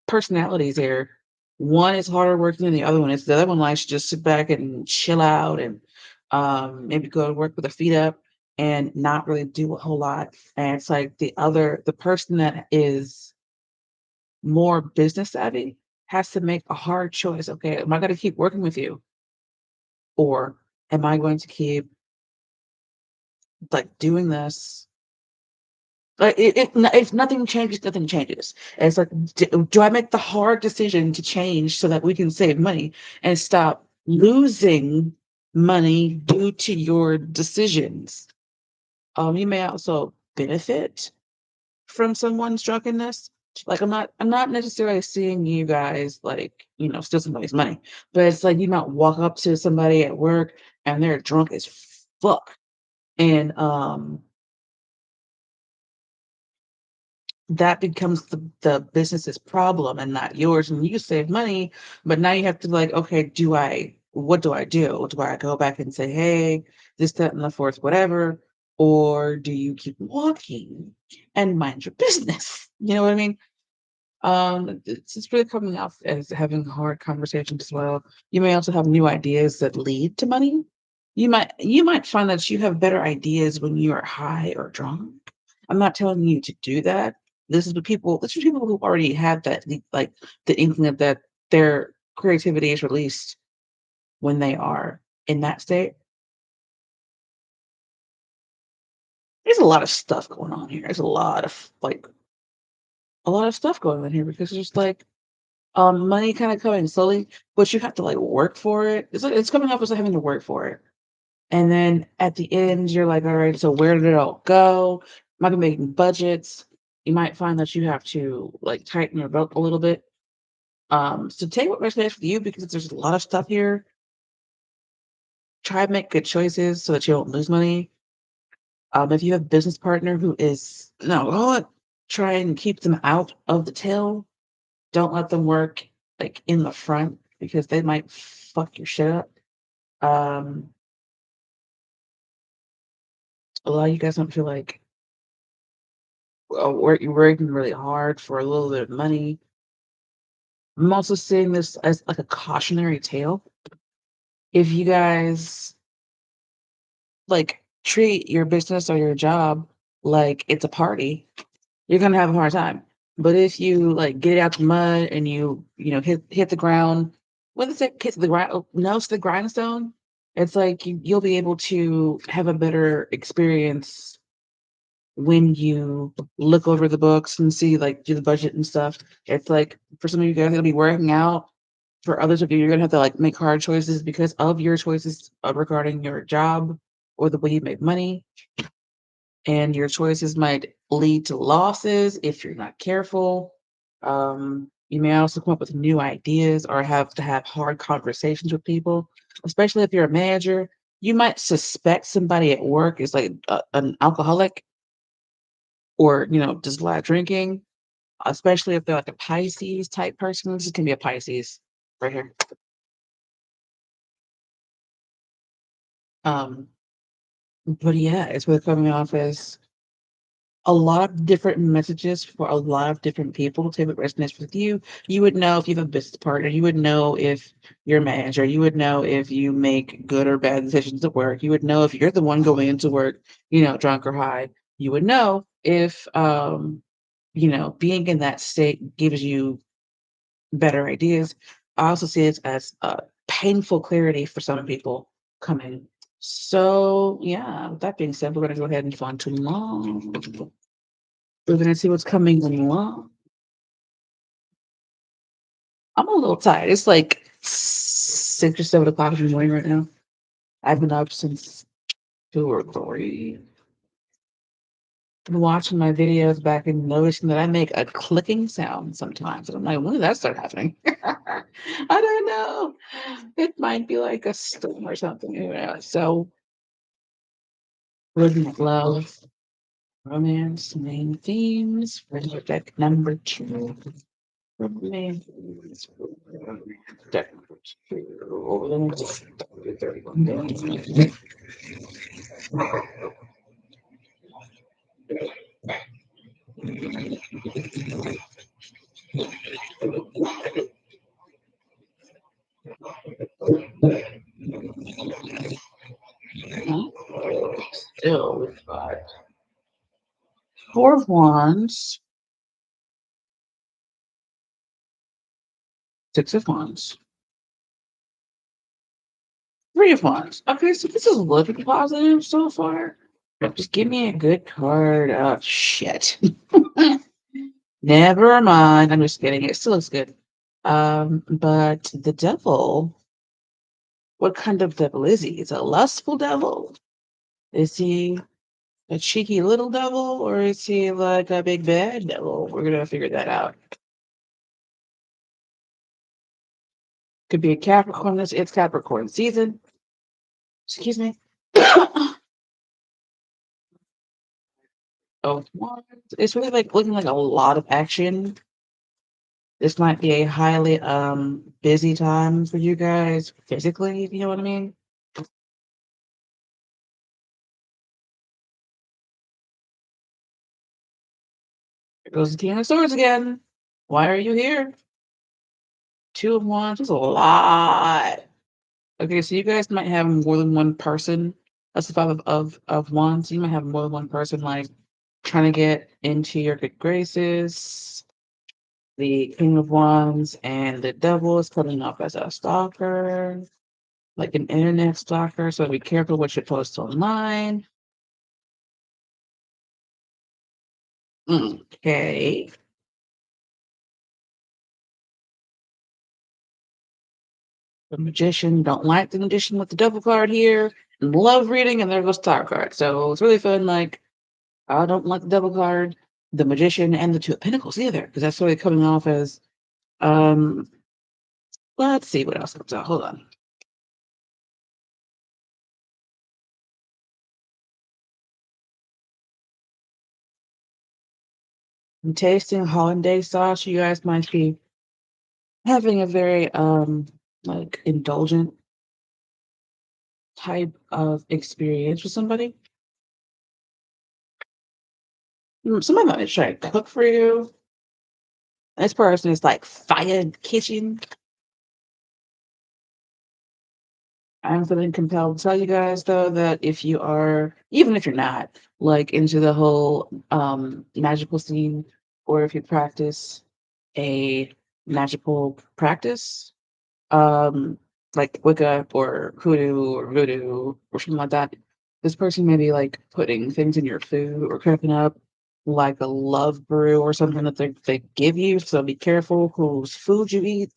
personalities here. One is harder working than the other one is. The other one likes to just sit back and chill out and maybe go to work with their feet up and not really do a whole lot. And it's like the person that is more business savvy has to make a hard choice. Okay, am I going to keep working with you, or am I going to keep like doing this like, if nothing changes, nothing changes. And it's like, do I make the hard decision to change so that we can save money and stop losing money due to your decisions? You may also benefit from someone's drunkenness. Like I'm not necessarily seeing you guys like, steal somebody's money, but it's like you might walk up to somebody at work and they're drunk as fuck. And that becomes the business's problem and not yours. And you save money, but now you have to like, okay, what do I do? Do I go back and say, hey, this, that, and the fourth, whatever? Or do you keep walking and mind your business? You know what I mean? It's really coming out as having hard conversations as well. You may also have new ideas that lead to money. You might find that you have better ideas when you are high or drunk. I'm not telling you to do that. This is people who already have like the inkling of that their creativity is released when they are in that state. There's a lot of stuff going on here. There's a lot of stuff going on here because there's like money kind of coming slowly, but you have to like work for it. It's like it's coming up as having to work for it. And then at the end, you're like, all right, so where did it all go? Am I gonna be making budgets? You might find that you have to like tighten your belt a little bit So take what resonates with you because there's a lot of stuff here. Try to make good choices so that you don't lose money. If you have a business partner who is no, try and keep them out of the tail. Don't let them work like in the front because they might fuck your shit up. Um, a lot of you guys don't feel like you're working really hard for a little bit of money. I'm also seeing this as like a cautionary tale. If you guys like treat your business or your job like it's a party, you're gonna have a hard time. But if you like get it out the mud and hit the ground, when it's like hit the ground, nose to the grindstone, it's like you'll be able to have a better experience when you look over the books and see like do the budget and stuff. It's like for some of you guys it'll be working out. For others of you, you're gonna have to like make hard choices because of your choices regarding your job or the way you make money. And your choices might lead to losses if you're not careful. You may also come up with new ideas or have to have hard conversations with people, especially if you're a manager. You might suspect somebody at work is like an alcoholic or does a lot of drinking, especially if they're like a Pisces type person. This is gonna be a Pisces right here. Um, but yeah, it's really coming off as a lot of different messages for a lot of different people. Take what resonates with you. You would know if you have a business partner. You would know if you're a manager. You would know if you make good or bad decisions at work. You would know if you're the one going into work, drunk or high. You would know if being in that state gives you better ideas. I also see it as a painful clarity for some people coming. So yeah, with that being said, we're gonna go ahead and move on to long. We're gonna see what's coming along. I'm a little tired. It's like 6 or 7 o'clock in the morning right now. I've been up since 2 or 3. Been watching my videos back and noticing that I make a clicking sound sometimes. And I'm like, when did that start happening? I don't know. It might be like a storm or something. Anyway, so looking at love, romance, main themes, for deck number 2. Romance, deck number 2. Over the next 31 days. Still, we've got 4 of Wands, 6 of Wands, 3 of Wands. Okay, so this is looking positive so far. Just give me a good card. Oh, shit. Never mind. I'm just kidding. It still looks good. But the devil, what kind of devil is he? Is it a lustful devil? Is he a cheeky little devil? Or is he like a big bad devil? We're gonna figure that out. Could be a Capricorn. It's Capricorn season. Excuse me. Oh, what? It's really like looking like a lot of action. This might be a highly busy time for you guys physically, if you know what I mean. Here goes the King of Swords again. Why are you here? 2 of Wands is a lot. Okay, so you guys might have more than one person. That's the 5 of Wands. You might have more than one person like trying to get into your good graces. The King of Wands and the Devil is coming up as a stalker, like an internet stalker. So be careful what you post online. Okay. The Magician, don't like the Magician with the Devil card here. And love reading, and there goes Star card. So it's really fun. Like, I don't like the Devil card, the Magician, and the Two of Pentacles either, because that's really coming off as Let's see what else comes out. Hold on. I'm tasting hollandaise sauce. You guys might be having a very like indulgent type of experience with somebody. Somebody might try to cook for you. This person is like fire in the kitchen. I'm feeling compelled to tell you guys though that if you are, even if you're not, like into the whole magical scene, or if you practice a magical practice, um, like Wicca or hoodoo or voodoo or something like that, this person may be like putting things in your food or cooking up like a love brew or something that they give you. So be careful whose food you eat.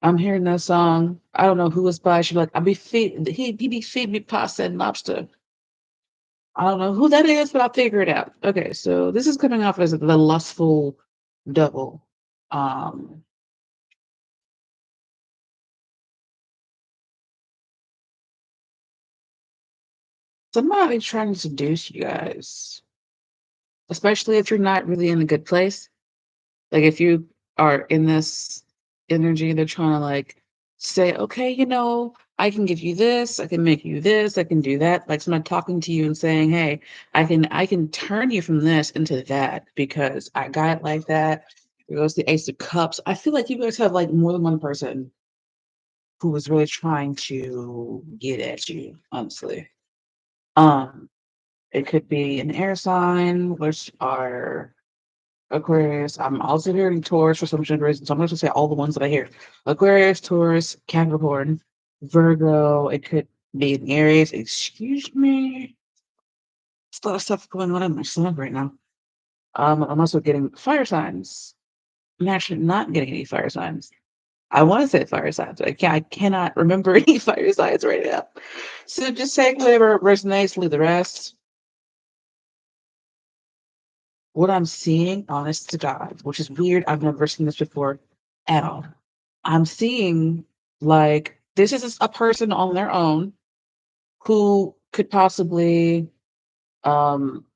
I'm hearing that song. I don't know who it's by. She's like, I be feed he be feeding me pasta and lobster. I don't know who that is, but I'll figure it out. Okay, so this is coming off as the lustful double. Um, Somebody trying to seduce you guys, especially if you're not really in a good place. Like if you are in this energy, they're trying to like say, okay, I can give you this, I can make you this, I can do that. Like someone talking to you and saying, hey, I can turn you from this into that because I got it like that. There goes the Ace of Cups. I feel like you guys have like more than one person who was really trying to get at you, honestly. Um, it could be an air sign, which are Aquarius. I'm also hearing Taurus for some reason, so I'm going to say all the ones that I hear: Aquarius, Taurus, Capricorn, Virgo. It could be an Aries. Excuse me. There's a lot of stuff going on in my stomach right now. I'm also getting fire signs. I'm actually not getting any fire signs. I want to say fire signs, but I cannot remember any fire signs right now. So just take whatever resonates, leave the rest. What I'm seeing, honest to God, which is weird. I've never seen this before at all. I'm seeing like this is a person on their own who could possibly um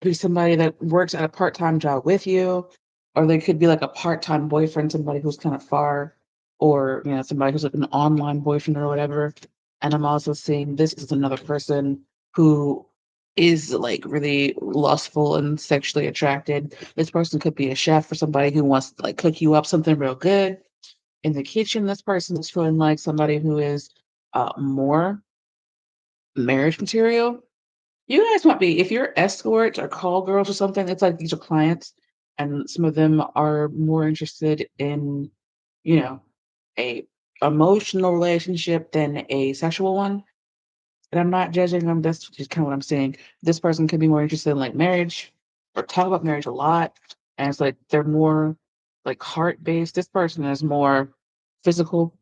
be somebody that works at a part-time job with you, or they could be like a part-time boyfriend, somebody who's kind of far, or somebody who's like an online boyfriend or whatever. And I'm also seeing this is another person who is like really lustful and sexually attracted. This person could be a chef or somebody who wants to like cook you up something real good in the kitchen. This person is feeling like somebody who is more marriage material. You guys might be, if you're escorts or call girls or something, it's like these are clients, and some of them are more interested in, you know, a emotional relationship than a sexual one. And I'm not judging them. That's just kind of what I'm saying. This person could be more interested in like marriage or talk about marriage a lot. And it's like they're more like heart based. This person is more physical,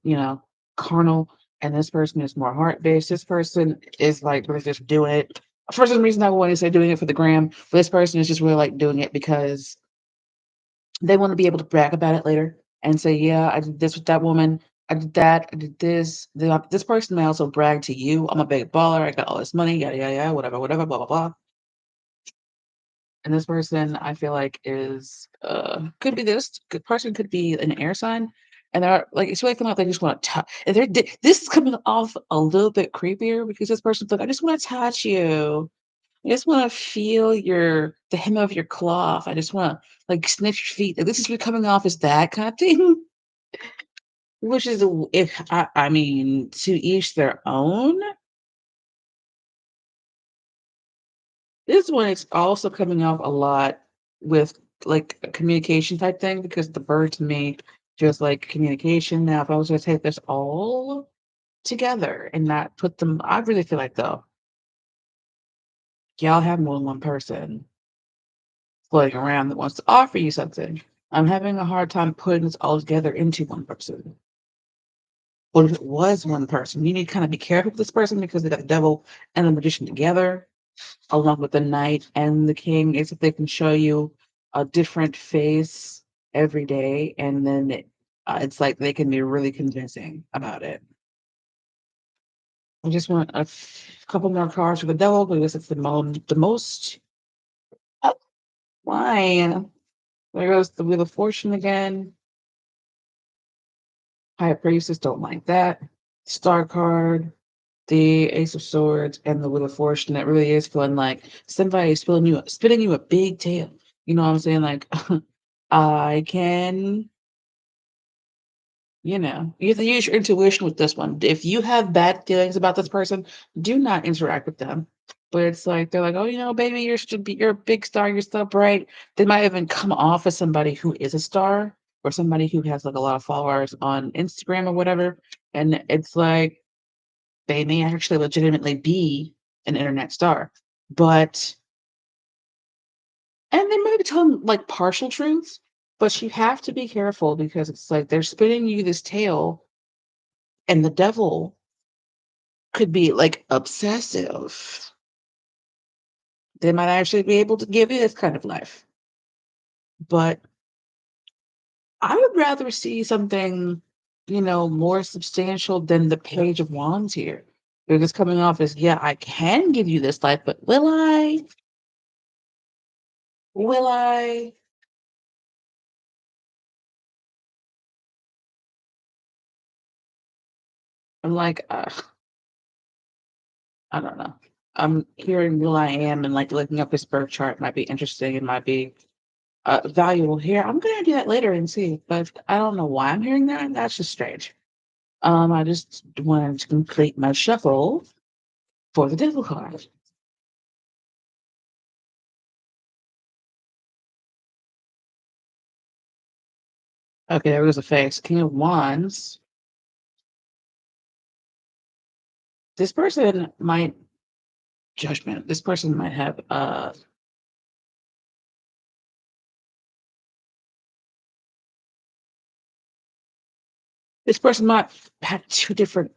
carnal. And this person is more heart based. This person is like really just doing it. For some reason, I want to say doing it for the gram, but this person is just really like doing it because they want to be able to brag about it later and say, "Yeah, I did this with that woman. I did that. I did this." This person may also brag to you, "I'm a big baller. I got all this money. Yada yada yada. Whatever, whatever. Blah blah blah." And this person, I feel like, is could be this good person could be an air sign, and they're like it's really coming out. They just want to touch. And this is coming off a little bit creepier because this person's like, "I just want to touch you. I just want to feel the hem of your cloth. I just want to like sniff your feet." Like, this is coming off as that kind of thing, which is if I mean to each their own. This one is also coming off a lot with like a communication type thing because the bird to me just like communication. Now, if I was going to take this all together and not put them, I really feel like though y'all have more than one person floating around that wants to offer you something. I'm having a hard time putting this all together into one person. What if it was one person? You need to kind of be careful with this person because they got the devil and the magician together. along with the knight and the king, is that they can show you a different face every day, and then it's like they can be really convincing about it. I just want couple more cards for the devil because it's the most. Oh, why? There goes the Wheel of Fortune again. High Priestess, don't like that. Star card, the Ace of Swords, and the Wheel of Fortune. That really is feeling like somebody is spinning you a big tail. You know what I'm saying? Like, I can, you have to use your intuition with this one. If you have bad feelings about this person, do not interact with them. But it's like they're like, oh, baby, you're a big star, you're so bright. They might even come off as somebody who is a star or somebody who has like a lot of followers on Instagram or whatever. And it's like they may actually legitimately be an internet star. But and they may be telling like partial truths, but you have to be careful because it's like they're spinning you this tale, and the devil could be like obsessive. They might actually be able to give you this kind of life. But I would rather see something, more substantial than the Page of Wands here. Because coming off as, yeah, I can give you this life, but will I? Will I? I'm like, I don't know. I'm hearing will I am and like looking up his birth chart might be interesting and might be valuable here. I'm gonna do that later and see, but I don't know why I'm hearing that. That's just strange. I just wanted to complete my shuffle for the devil card. Okay, there was a face. King of Wands. This person might judgment. This person might have this person might have two different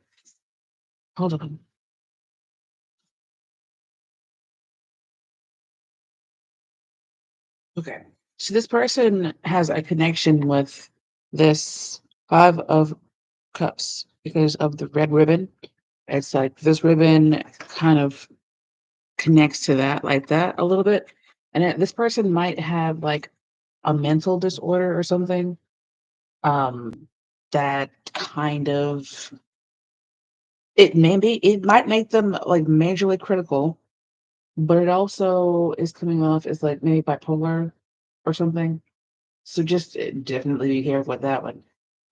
hold on. Okay. So this person has a connection with this Five of Cups because of the red ribbon. It's like this ribbon kind of connects to that like that a little bit. And this person might have like a mental disorder or something that kind of it might make them like majorly critical, but it also is coming off as like maybe bipolar or something. So just definitely be careful with that one.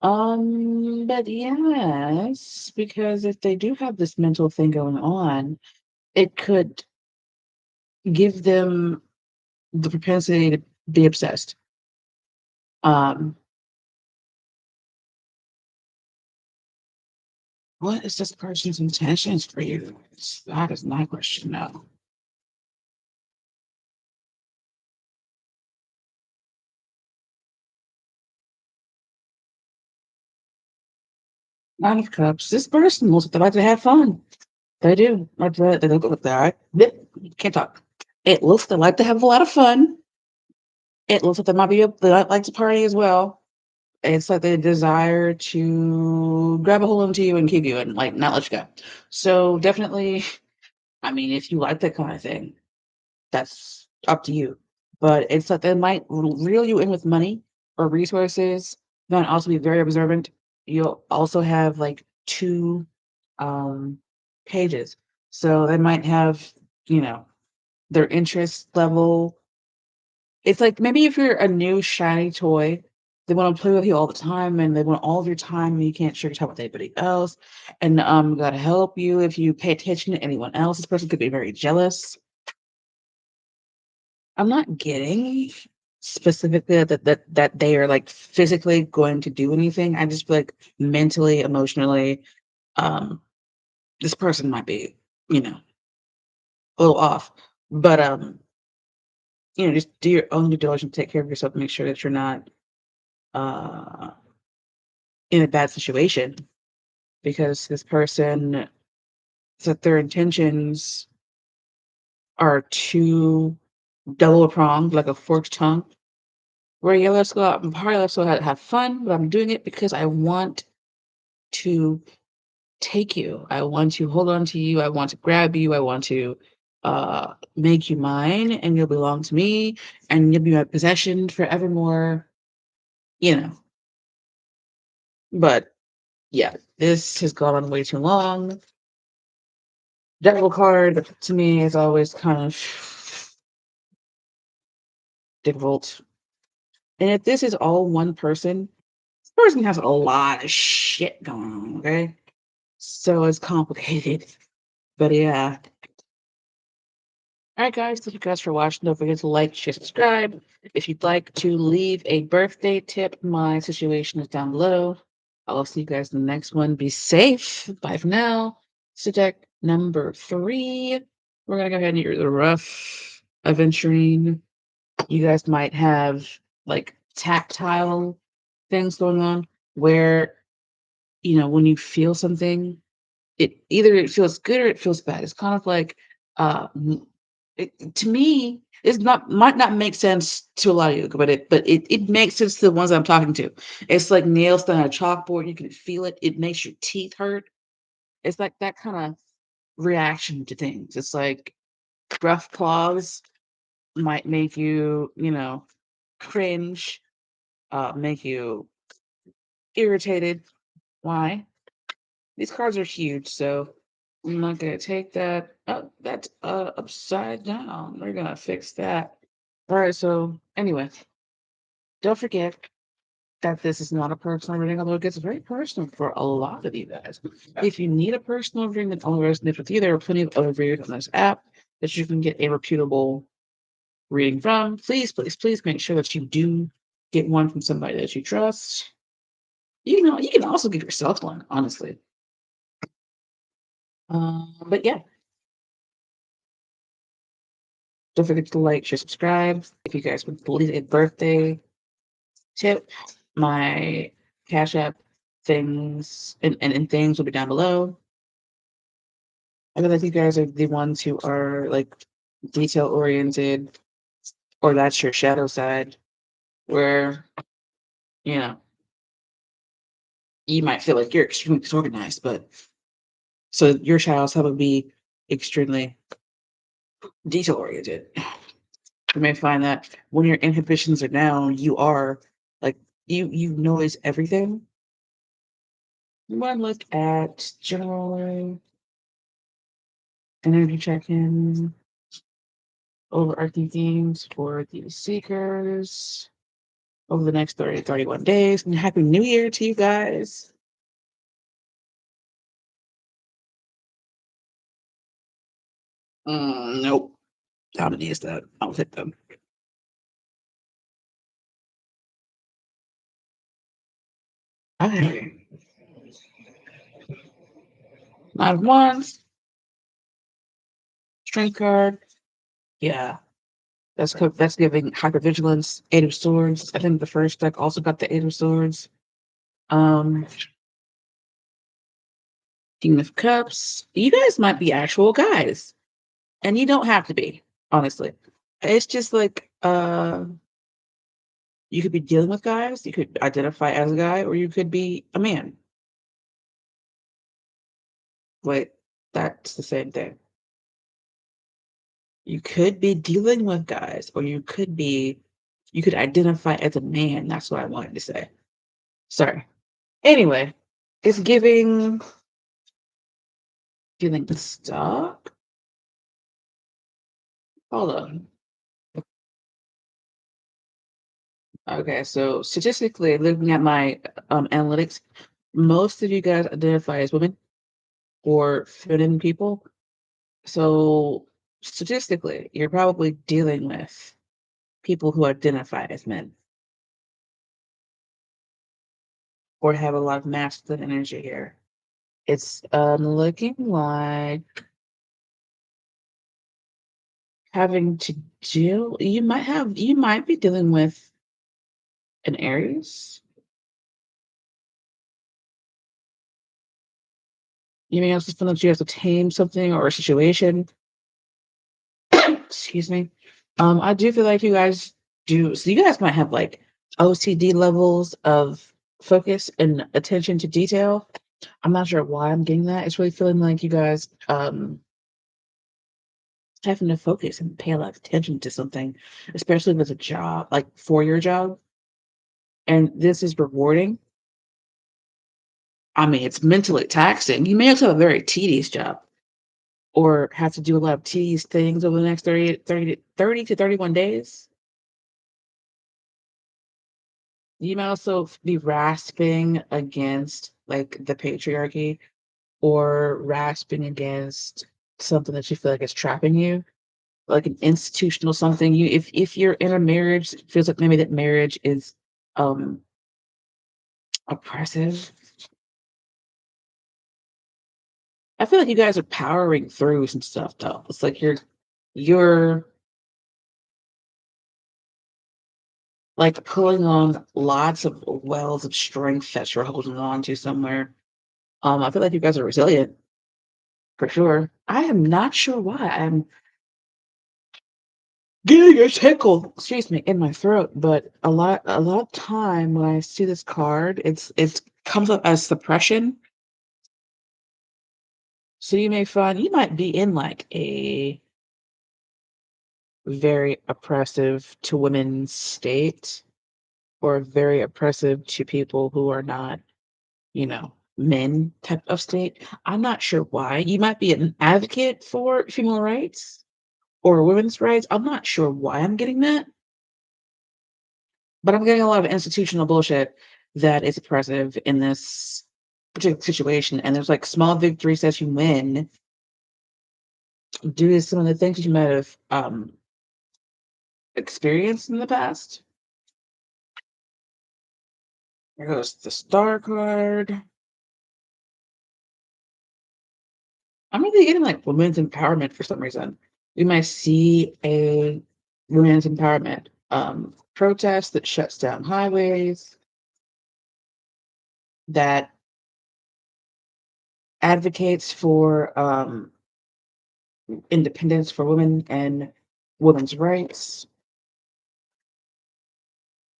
But yes, because if they do have this mental thing going on, it could give them the propensity to be obsessed. Um, what is this person's intentions for you? That is my question now. Nine of Cups. This person looks like they like to have fun. They do. They look like that. Can't talk. It looks they like to have a lot of fun. It looks like they might like to party as well. It's like they desire to grab a hold onto you and keep you and like not let you go. So definitely, I mean, if you like that kind of thing, that's up to you. But it's like they might reel you in with money or resources. Then also be very observant. You'll also have like two um pages. So they might have, you know, their interest level. It's like maybe if you're a new shiny toy, they want to play with you all the time and they want all of your time and you can't share your time with anybody else. And gotta help you if you pay attention to anyone else. This person could be very jealous. I'm not getting specifically that they are like physically going to do anything. I just feel like mentally, emotionally, um, this person might be, you know, a little off. But just do your own due diligence, take care of yourself, make sure that you're not uh in a bad situation because this person that their intentions are too double pronged, like a forked tongue. Where yeah, let's go out and party, let's go out, have fun, but I'm doing it because I want to take you. I want to hold on to you. I want to grab you. I want to make you mine, and you'll belong to me, and you'll be my possession forevermore. You know. But yeah, this has gone on way too long. Devil card to me is always kind of difficult. And if this is all one person, this person has a lot of shit going on, okay? So it's complicated. But yeah. All right, guys. Thank you guys for watching. Don't forget to like, share, subscribe. If you'd like to leave a birthday tip, my situation is down below. I'll see you guys in the next one. Be safe. Bye for now. Subject number 3. We're going to go ahead and do the rough adventuring. You guys might have like tactile things going on where, when you feel something, it feels good or it feels bad. It's kind of like, uh, to me, it's not might not make sense to a lot of you, but it makes sense to the ones I'm talking to. It's like nails on a chalkboard. You can feel it. It makes your teeth hurt. It's like that kind of reaction to things. It's like rough claws might make you, cringe, make you irritated. Why? These cards are huge, so I'm not gonna take that. Oh, that's upside down. We're gonna fix that. All right. So anyway, don't forget that this is not a personal reading, although it gets very personal for a lot of you guys. If you need a personal reading that only resonates with you, there are plenty of other readers on this app that you can get a reputable reading from. Please, please, please make sure that you do get one from somebody that you trust. You can also give yourself one, honestly. But yeah, don't forget to like, share, subscribe. If you guys would leave a birthday tip, my Cash App things and things will be down below. I feel like you guys are the ones who are like detail oriented, or that's your shadow side, where you know you might feel like you're extremely disorganized, but so your shadow side would be extremely detail oriented. You may find that when your inhibitions are down, you are like you notice everything. You want to look at general energy check-in, overarching themes for the seekers over the next 30 to 31 days. And Happy New Year to you guys. Nope. How many is that? I'll hit them. Okay. 9 of Wands, Strength card. Yeah. That's giving hypervigilance. 8 of Swords. I think the first deck also got the 8 of Swords. Um, King of Cups. You guys might be actual guys. And you don't have to be, honestly. It's just like you could be dealing with guys, you could identify as a guy, or you could be a man. Wait, that's the same thing. You could be dealing with guys, or you could identify as a man. That's what I wanted to say. Sorry. Anyway, it's feeling stuck. Hold on. Okay, so statistically, looking at my analytics, most of you guys identify as women or feminine people. So statistically, you're probably dealing with people who identify as men or have a lot of masculine energy here. It's looking like having to deal. You might be dealing with an Aries. You may also feel like you have to tame something or a situation. Excuse me. I do feel like you guys do. So you guys might have like OCD levels of focus and attention to detail. I'm not sure why I'm getting that. It's really feeling like you guys having to focus and pay a lot of attention to something, especially if it's a job, like for your job, and this is rewarding. I mean, it's mentally taxing. You may also have a very tedious job or have to do a lot of tedious things over the next 30 to 31 days. You might also be rasping against like the patriarchy or rasping against something that you feel like is trapping you, like an institutional something. You if you're in a marriage, it feels like maybe that marriage is um oppressive. I feel like you guys are powering through some stuff though. It's like you're like pulling on lots of wells of strength that you're holding on to somewhere. I feel like you guys are resilient for sure. I am not sure why. I'm getting a tickle, excuse me, in my throat, but a lot of time when I see this card, it comes up as suppression. So you may find you might be in like a very oppressive to women state or very oppressive to people who are not, men type of state. I'm not sure why. You might be an advocate for female rights or women's rights. I'm not sure why I'm getting that. But I'm getting a lot of institutional bullshit that is oppressive in this particular situation. And there's like small victories that you win due to some of the things you might have experienced in the past. There goes the star card. I'm really getting like women's empowerment for some reason. We might see a women's empowerment protest that shuts down highways, that advocates for independence for women and women's rights,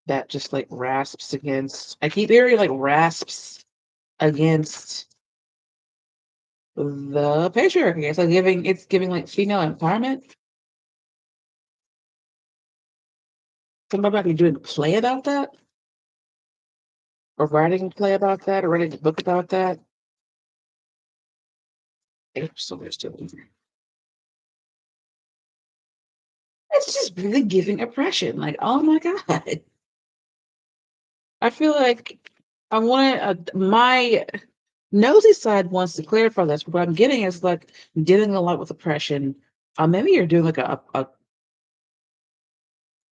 that just like rasps against, I keep hearing like rasps against the patriarchy. It's giving like female empowerment. Somebody might be doing a play about that, or writing a play about that, or writing a book about that. So there's still it's just really giving oppression. Like, oh my God. I feel like I want my nosy side wants to clarify this. But what I'm getting is like dealing a lot with oppression. Maybe you're doing like a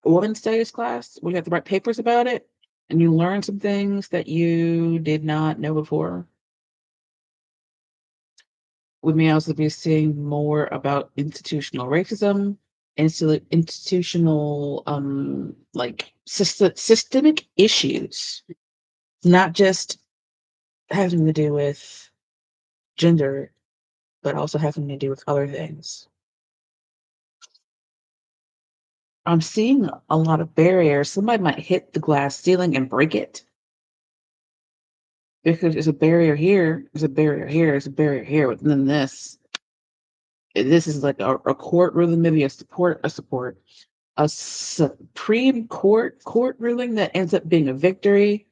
women's studies class where you have to write papers about it and you learn some things that you did not know before. We may also be seeing more about institutional racism, institutional like systemic issues, not just having to do with gender, but also having to do with other things. I'm seeing a lot of barriers. Somebody might hit the glass ceiling and break it because there's a barrier here, there's a barrier here, there's a barrier here. But then this is like a court ruling, maybe a Supreme Court ruling that ends up being a victory.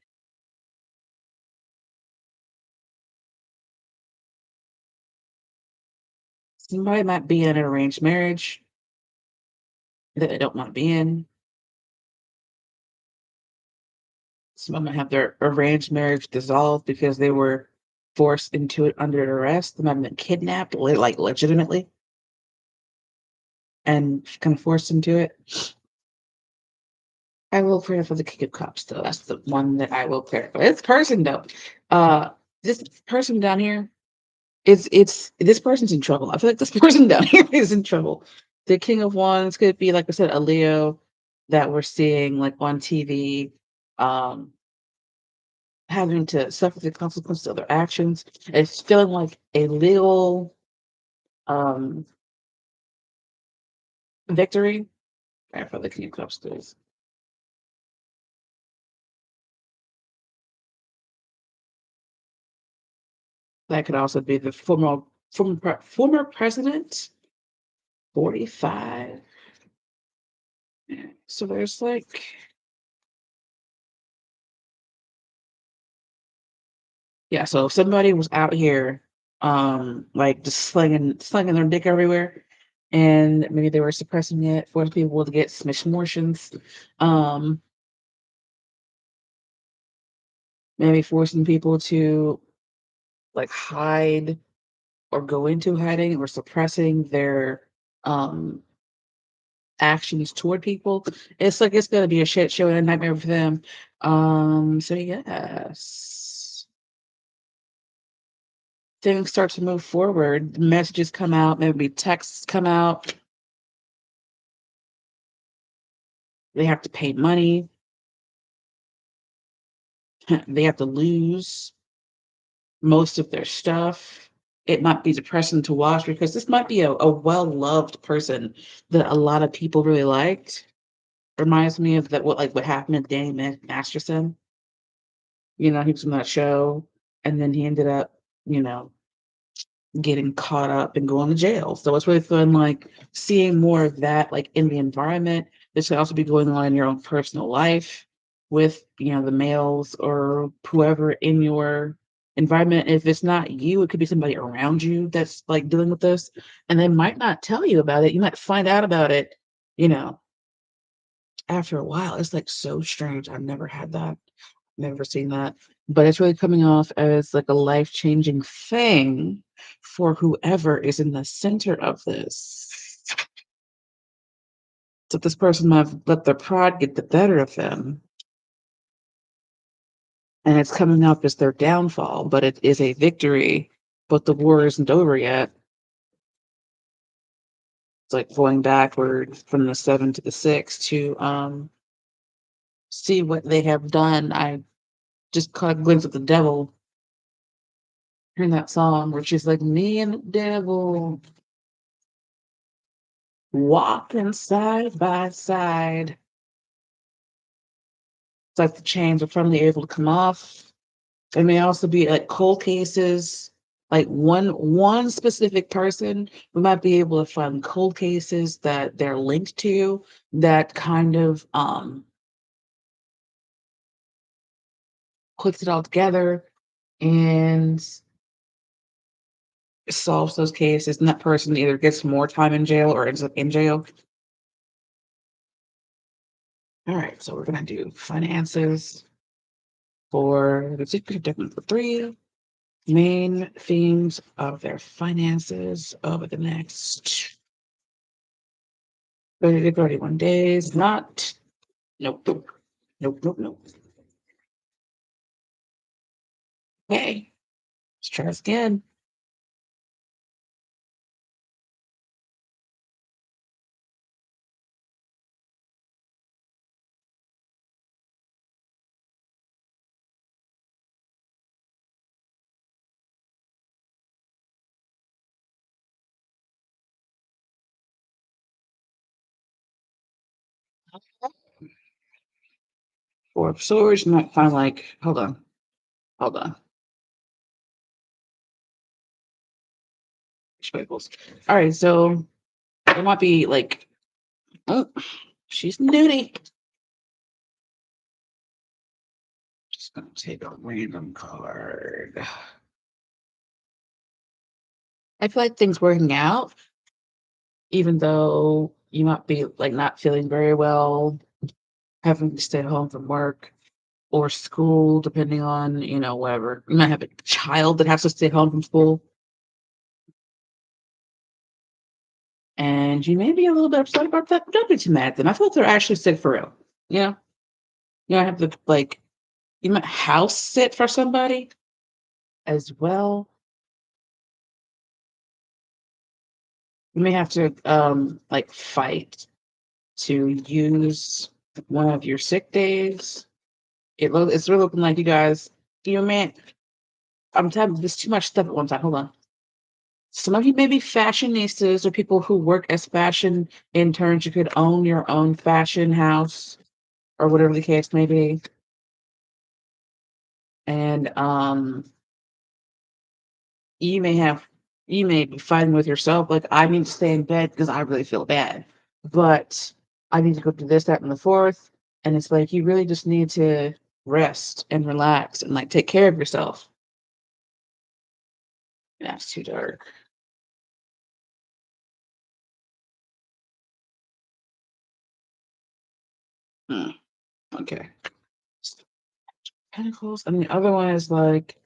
Somebody might be in an arranged marriage that they don't want to be in. Some might have their arranged marriage dissolved because they were forced into it under arrest. They might have been kidnapped, like legitimately, and kind of forced into it. I will pray for the King of Cups, though. That's the one that I will pray for. This person, though, uh, this person down here, it's this person's in trouble. I feel like this person down here is in trouble. The King of Wands could be, like I said, a Leo that we're seeing like on TV, um, having to suffer the consequences of their actions. It's feeling like a legal, um, Victory. I feel the King of Cups, please. That could also be the former president. 45. So there's like, yeah. So if somebody was out here, like just slinging their dick everywhere, and maybe they were suppressing it, forcing people to get motions, um, maybe forcing people to like hide or go into hiding or suppressing their um actions toward people. It's like it's gonna be a shit show and a nightmare for them. So yes. Things start to move forward, messages come out, maybe texts come out, they have to pay money, they have to lose most of their stuff. It might be depressing to watch because this might be a well-loved person that a lot of people really liked. Reminds me of that what happened to Danny Masterson. He was on that show, and then he ended up, you know, getting caught up and going to jail. So it's really fun, like seeing more of that, like in the environment. This could also be going on in your own personal life with, the males or whoever in your environment. If it's not you, it could be somebody around you that's like dealing with this, and they might not tell you about it. You might find out about it, you know, after a while. It's like so strange. I've never had that. Never seen that. But it's really coming off as like a life-changing thing for whoever is in the center of this. So this person might have let their pride get the better of them, and it's coming up as their downfall, but it is a victory. But the war isn't over yet. It's like going backward from the 7 to the 6 to see what they have done. I just caught a glimpse of the devil in that song where she's like, me and the devil walking side by side. It's like the chains are finally able to come off. It may also be like cold cases, like one specific person. We might be able to find cold cases that they're linked to that kind of puts it all together and solves those cases. And that person either gets more time in jail or ends up in jail. All right, so we're gonna do finances for the secret deck number 3. Main themes of their finances over the next 30 to 31 days. Not, nope, nope, nope, nope, nope. Okay, let's try this again. Four of Swords, you might find like, hold on. Squiggles. All right, so it might be like, oh, she's nudie. Just gonna take a random card. I feel like things working out, even though you might be like not feeling very well, having to stay home from work or school, depending on, whatever. You might have a child that has to stay home from school. And you may be a little bit upset about that. But don't be too mad at them. I feel like they're actually sick for real. You know? You might have to you might house sit for somebody as well. You may have to fight to use one of your sick days. It's really looking like you guys, man, I'm telling you, there's too much stuff at one time. Hold on. Some of you may be fashionistas or people who work as fashion interns. You could own your own fashion house or whatever the case may be. And you may have you may be fighting with yourself, like, I need to stay in bed because I really feel bad. But I need to go do this, that, and the fourth. And it's like you really just need to rest and relax and like take care of yourself. That's too dark. Hmm, okay. Pentacles. And the other one is like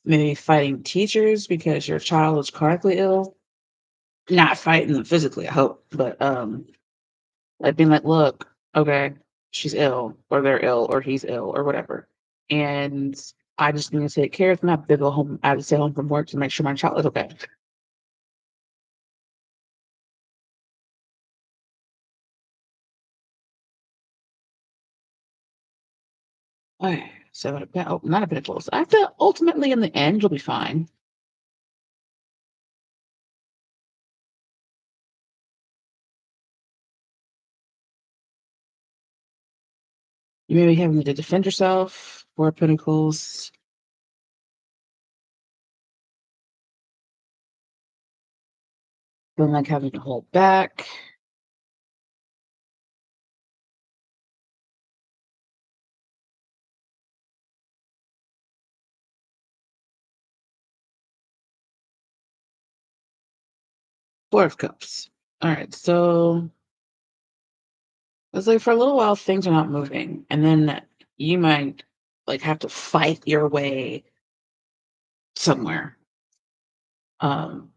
maybe fighting teachers because your child is chronically ill. Not fighting them physically, I hope, but like being like, look, okay, she's ill, or they're ill, or he's ill, or whatever. And I just need to take care of them. I have to go home. I have to stay home from work to make sure my child is okay. Okay, so not a bit close. I feel ultimately in the end you'll be fine. You may be having to defend yourself. Four of Pentacles. Feeling like having to hold back. Four of Cups. All right, so it's like for a little while things are not moving, and then you might like have to fight your way somewhere. Um,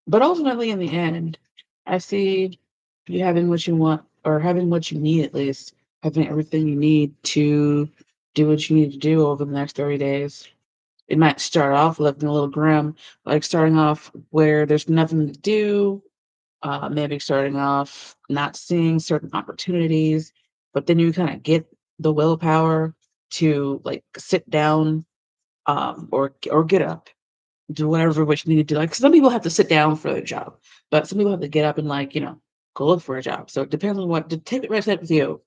but ultimately, in the end, I see you having what you want, or having what you need at least, having everything you need to do what you need to do over the next 30 days. It might start off looking a little grim, like starting off where there's nothing to do, maybe starting off not seeing certain opportunities, but then you kind of get the willpower to like sit down, or get up, do whatever what you need to do. Like some people have to sit down for their job, but some people have to get up and like go look for a job. So it depends on what to take the rest of with you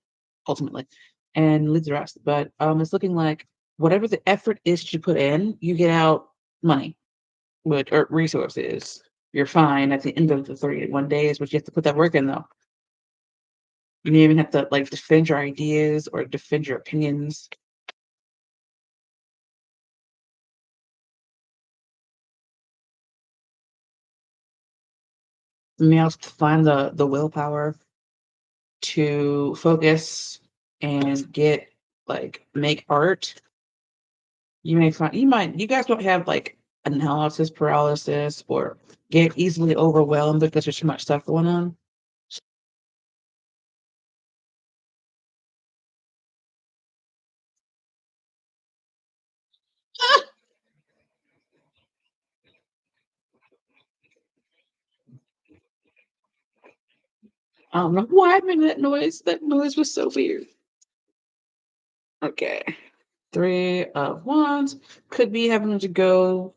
ultimately, and leave the rest. But it's looking like whatever the effort is you put in, you get out money, which or resources. You're fine at the end of the 31 days, but you have to put that work in though. You may even have to like defend your ideas or defend your opinions. You may have to find the willpower to focus and get like make art. You guys don't have like analysis paralysis or get easily overwhelmed because there's too much stuff going on. I don't know why I made that noise. That noise was so weird. Okay. Three of Wands could be having to go.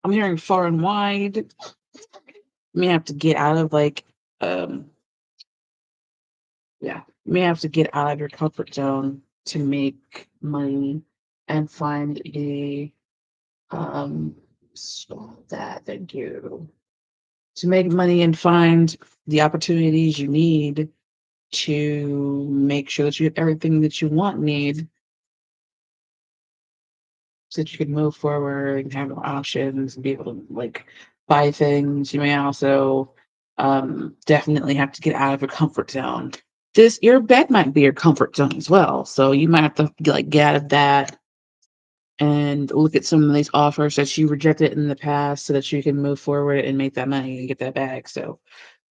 I'm hearing far and wide. You may have to get out of like um yeah, you may have to get out of your comfort zone to make money and find a stop that, thank you. To make money and find the opportunities you need to make sure that you have everything that you need so that you can move forward and have more options and be able to like buy things. You may also definitely have to get out of your comfort zone. This your bed might be your comfort zone as well. So you might have to like get out of that and look at some of these offers that you rejected in the past so that you can move forward and make that money and get that bag. So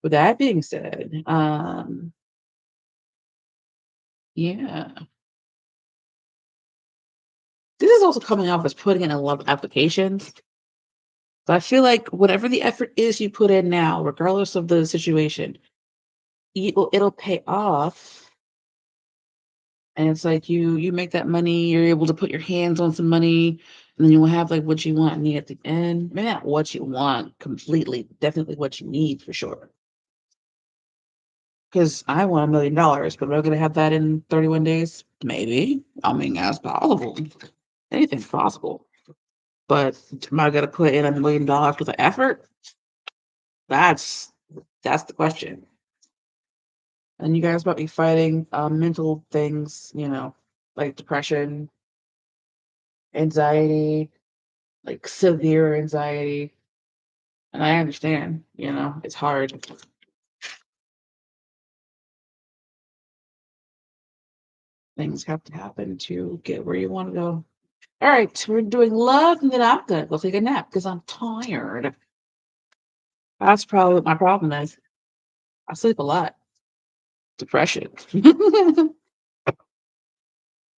with that being said, yeah. This is also coming off as putting in a lot of applications. So I feel like whatever the effort is you put in now, regardless of the situation, it'll pay off. And it's like you make that money, you're able to put your hands on some money, And then you'll have like what you want and need at the end. Maybe not what you want completely, definitely what you need for sure. Because I want $1 million, but we're gonna have that in 31 days? Maybe. I mean, that's possible. Anything's possible. But am I gonna put in $1 million with the effort? That's that's the question. And you guys might be fighting mental things, like depression, anxiety, like severe anxiety. And I understand, it's hard. Things have to happen to get where you want to go. All right, we're doing love, and then I'm gonna go take a nap because I'm tired. That's probably what my problem is. I sleep a lot. Depression.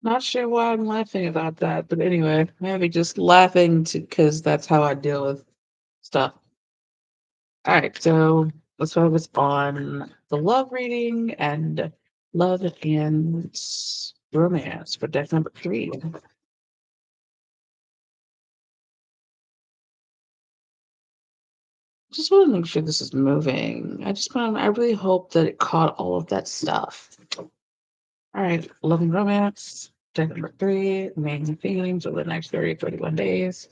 Not sure why I'm laughing about that, but anyway, maybe just laughing because that's how I deal with stuff. All right, so let's focus on the love reading and love and romance for deck number 3. Just want to make sure this is moving. I really hope that it caught all of that stuff. All right, love and romance, deck number 3, main themes over the next 30, 31 days.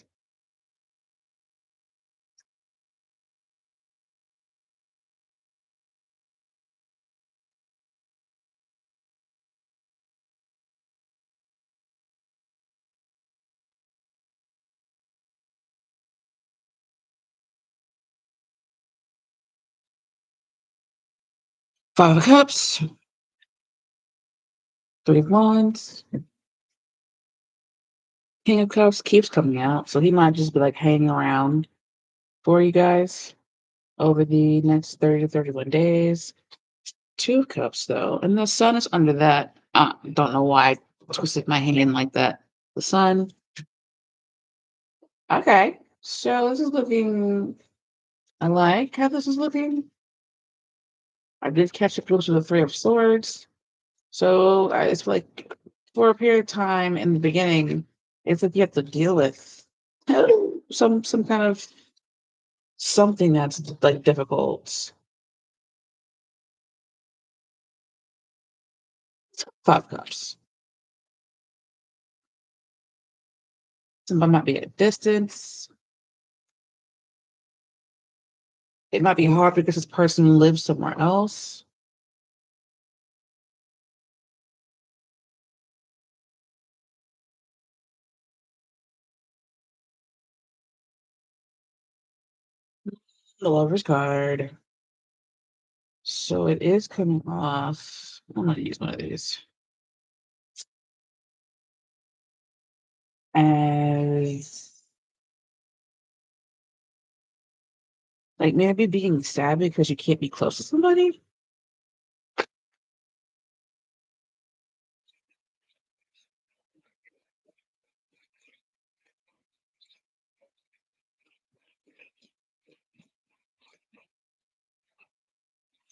Five of Cups, Three of Wands, King of Cups keeps coming out, so he might just be like hanging around for you guys over the next 30 to 31 days. Two of Cups, though, and the Sun is under that. Don't know why I twisted my hand like that. The Sun. Okay, so this is looking. I like how this is looking. I did catch it close to the Three of Swords. So it's like for a period of time in the beginning, it's like you have to deal with some kind of something that's like difficult. Five Cups. Somebody might be at a distance. It might be hard because this person lives somewhere else. The Lover's card. So it is coming off. I'm going to use one of these. As like maybe being sad because you can't be close to somebody.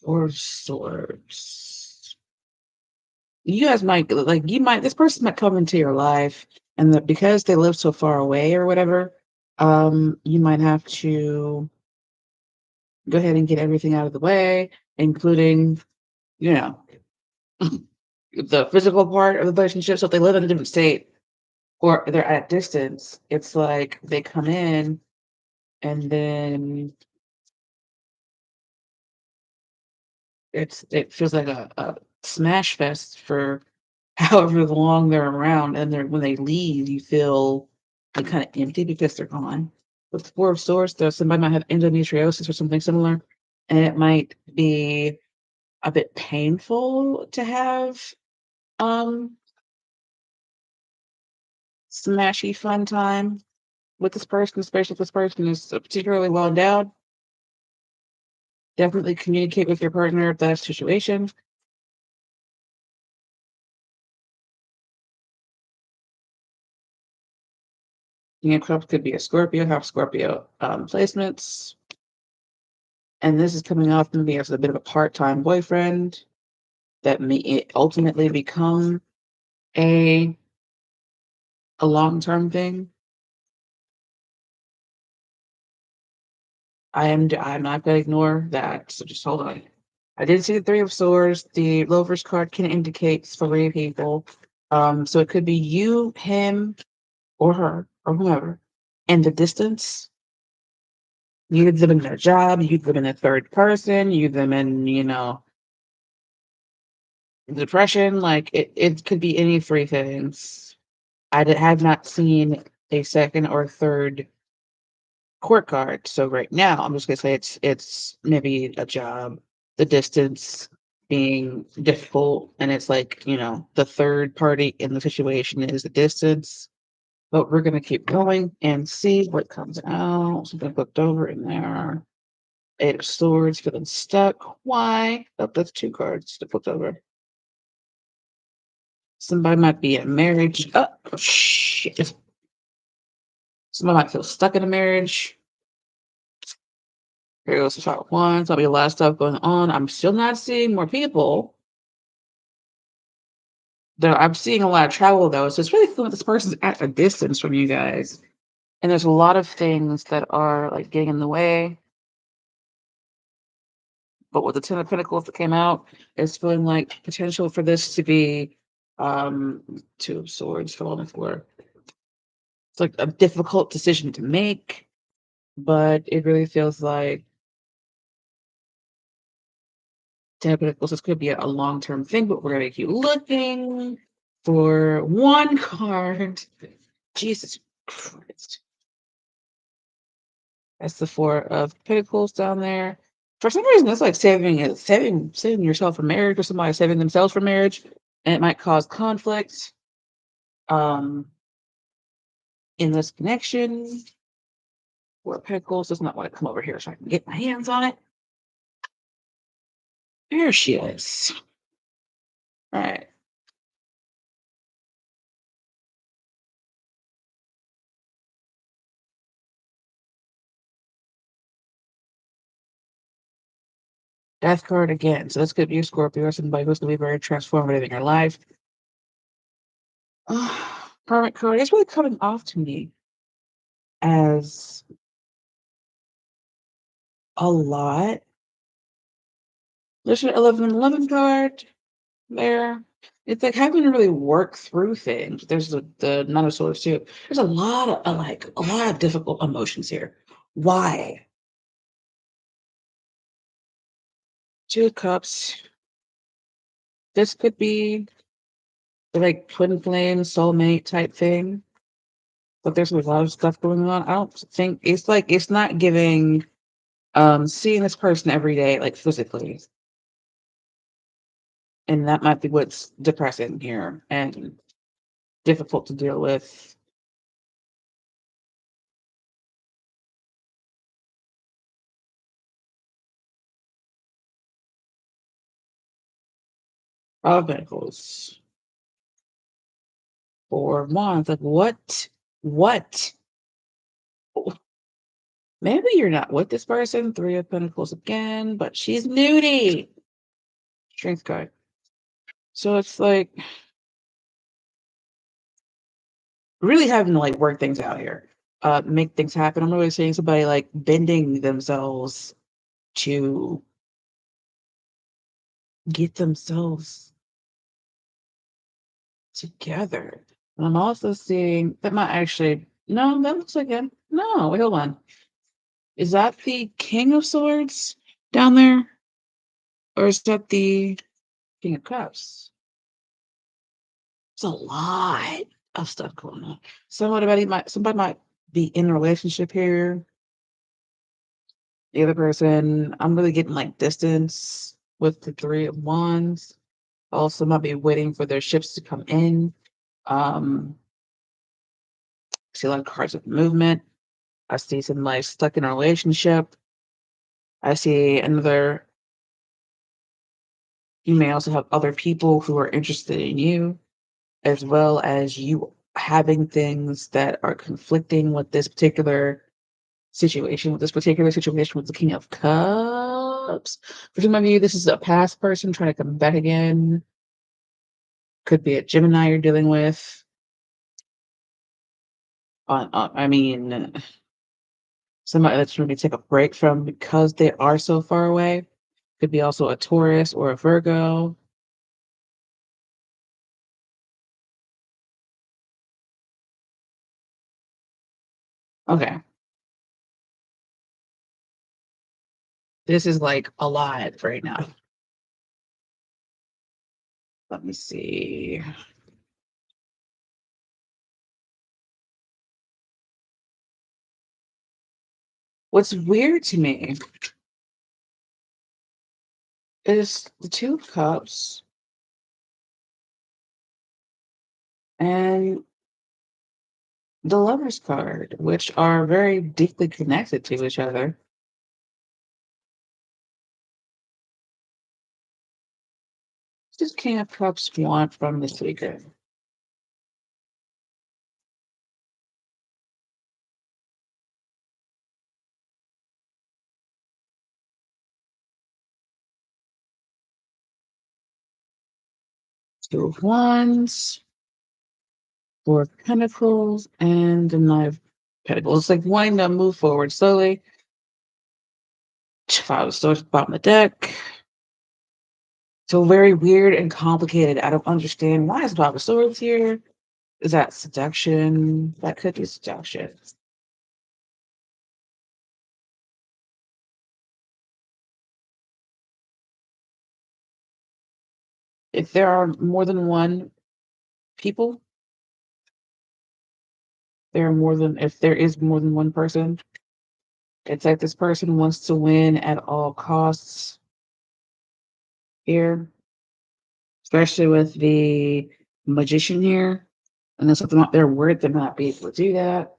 Or swords. You guys might like this person might come into your life and that because they live so far away or whatever, you might have to go ahead and get everything out of the way, including, you know, the physical part of the relationship. So if they live in a different state or they're at distance, it's like they come in and then it feels like a smash fest for however long they're around, and when they leave, you feel like kind of empty because they're gone. With the Four of Swords, there's somebody might have endometriosis or something similar, and it might be a bit painful to have um smashy fun time with this person, especially if this person is particularly well endowed. Definitely communicate with your partner if that's the situation. King of Cups could be a Scorpio, have Scorpio placements. And this is coming off maybe as a bit of a part-time boyfriend that may ultimately become a a long-term thing. I'm not gonna ignore that. So just hold on. I did see the Three of Swords. The Lover's card can indicate three people. So it could be you, him, or her, or whoever. In the distance, you them in their job, you them in a third person, you them in, depression. Like it could be any three things. Have not seen a second or third court card. So right now, I'm just gonna say it's maybe a job, the distance being difficult, and it's like the third party in the situation is the distance. But we're gonna keep going and see what comes out. Something flipped over in there. Eight of Swords feeling stuck. Why? Oh, that's two cards to flip over. Somebody might be in a marriage. Oh shit! Somebody might feel stuck in a marriage. Here goes the top one. So there'll be a lot of stuff going on. I'm still not seeing more people. Though I'm seeing a lot of travel though. So it's really cool that this person's at a distance from you guys. And there's a lot of things that are like getting in the way. But with the Ten of Pentacles that came out, it's feeling like potential for this to be Two of Swords fell on the floor. It's like a difficult decision to make, but it really feels like Ten of Pentacles, this could be a long-term thing, but we're gonna keep looking for one card. Jesus Christ. That's the Four of Pentacles down there. For some reason, it's like saving yourself for marriage, or somebody saving themselves for marriage, and it might cause conflict um in this connection. Four of Pentacles does not want to come over here so I can get my hands on it. There she is. All right. Death card again. So this could be a Scorpio or somebody who's going to be very transformative in your life. Karmic card is really coming off to me as a lot. There's an 11 card there. It's like having to really work through things. There's the Nine of Swords too. There's a lot of a lot of difficult emotions here. Why? Two of Cups. This could be like twin flame, soulmate type thing. But there's a lot of stuff going on. I don't think it's like it's not giving seeing this person every day, like physically. And that might be what's depressing here and difficult to deal with. Pentacles. Four of Wands. Like what? What? Maybe you're not with this person. Three of Pentacles again, but she's nudie. Strength card. So it's like really having to like work things out here. Make things happen. I'm really seeing somebody like bending themselves to get themselves together. And I'm also seeing that might actually no, that looks like him. No, wait, hold on. Is that the King of Swords down there? Or is that the King of Cups? It's a lot of stuff going on. Somebody might be in a relationship here. The other person, I'm really getting like distance with the Three of Wands. Also might be waiting for their ships to come in. Um, see a lot of cards of movement. I see somebody stuck in a relationship. I see another. You may also have other people who are interested in you, as well as you having things that are conflicting with this particular situation, with the King of Cups. For some of you, this is a past person trying to come back again. Could be a Gemini you're dealing with. I mean, somebody that's trying to take a break from because they are so far away. Could be also a Taurus or a Virgo. Okay. This is like a lot right now. Let me see. What's weird to me is the Two of Cups and the Lover's card, which are very deeply connected to each other. What does King of Cups want from the Seeker? Two of Wands, Four of Pentacles, and the Knight of Pentacles. It's like wanting to move forward slowly. Five of Swords at the bottom of the deck. So very weird and complicated. I don't understand why is the Five of Swords here. Is that seduction? That could be seduction. If there are more than one people, if there is more than one person, it's like this person wants to win at all costs here, especially with the magician here. And then something about their word, they might not be able to do that.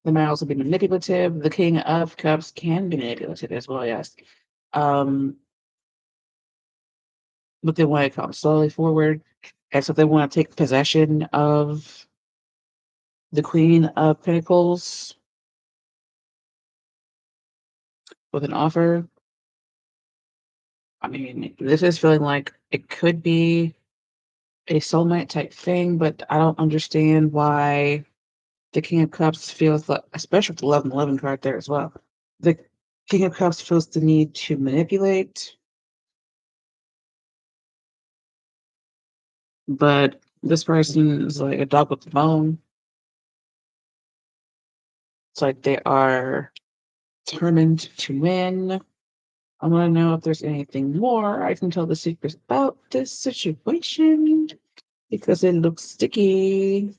They might also be manipulative. The King of Cups can be manipulative as well, yes. Um, but they want to come slowly forward. And so they want to take possession of the Queen of Pentacles with an offer. I mean, this is feeling like it could be a soulmate type thing, but I don't understand why the King of Cups feels like, especially with the 11 card there as well. The King of Cups feels the need to manipulate, but this person is like a dog with a bone. It's like they are determined to win. I want to know if there's anything more I can tell the secrets about this situation because it looks sticky.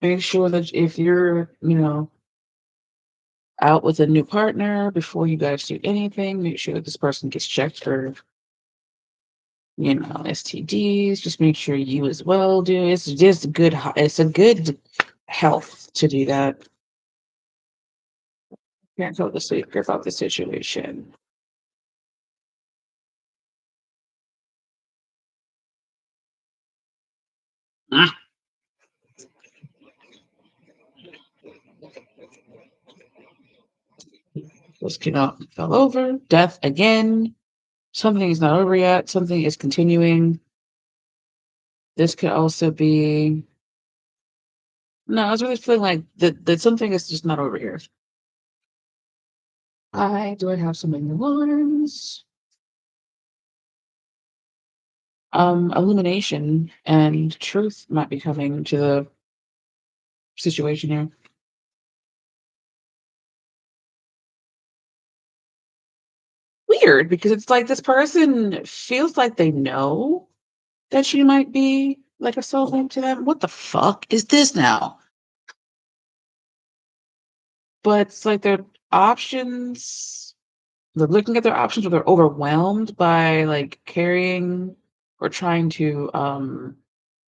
Make sure that if you're, out with a new partner, before you guys do anything, make sure that this person gets checked for, STDs. Just make sure you as well do. It's just good. It's a good health to do that. Can't tell the secret about the situation. Ah, this cannot fell over. Death again. Something is not over yet. Something is continuing. This could also be. No, I was really feeling like that something is just not over here. I have some alarms. Illumination and truth might be coming to the situation here. Weird, because it's like this person feels like they know that she might be like a soulmate to them. What the fuck is this now? But it's like their options, they're looking at their options, or they're overwhelmed by like carrying or trying to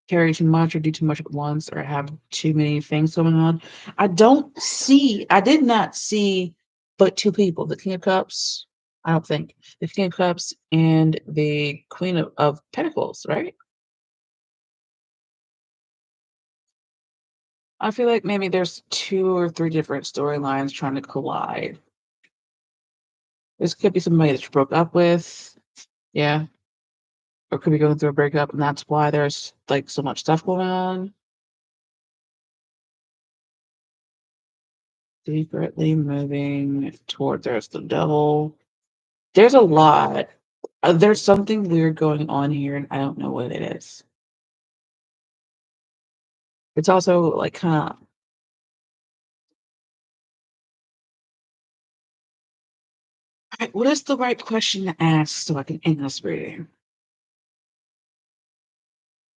carry too much or do too much at once or have too many things going on. I did not see but two people, the King of Cups, I don't think, the King of Cups and the Queen of Pentacles, right? I feel like maybe there's two or three different storylines trying to collide. This could be somebody that you broke up with. Yeah. or could be going through a breakup, and that's why there's like so much stuff going on. Secretly moving toward there's the devil. There's a lot. There's something weird going on here, and I don't know what it is. It's also like kind of. What is the right question to ask so I can end this reading?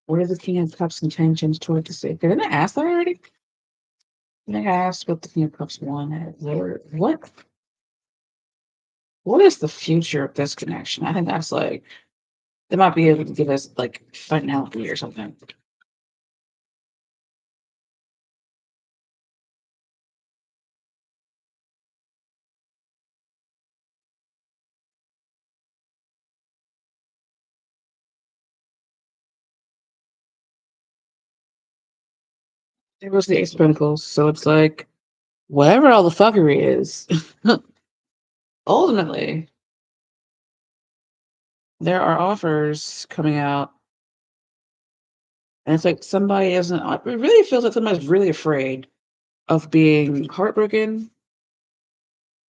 What are the King of Cups intentions toward the sea? Didn't I ask that already? I think I asked what the King of Cups wanted. What is the future of this connection? I think that's like they might be able to give us like finality or something. There was the Ace of Pentacles, so it's like whatever all the fuckery is, ultimately there are offers coming out, and it's like somebody isn't. It really feels like somebody's really afraid of being heartbroken,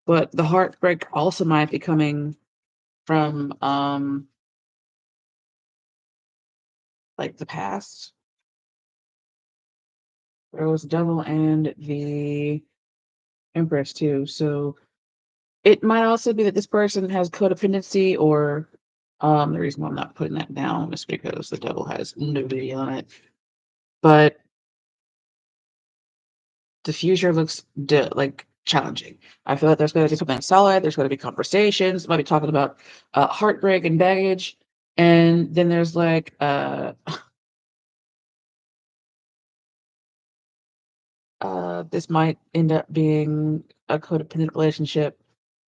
but the heartbreak also might be coming from like the past. There was the devil and the empress too. So it might also be that this person has codependency or the reason why I'm not putting that down is because the devil has nudity on it. But the future looks like challenging. I feel like there's going to be something solid. There's going to be conversations. Might be talking about heartbreak and baggage, and then there's like this might end up being a codependent relationship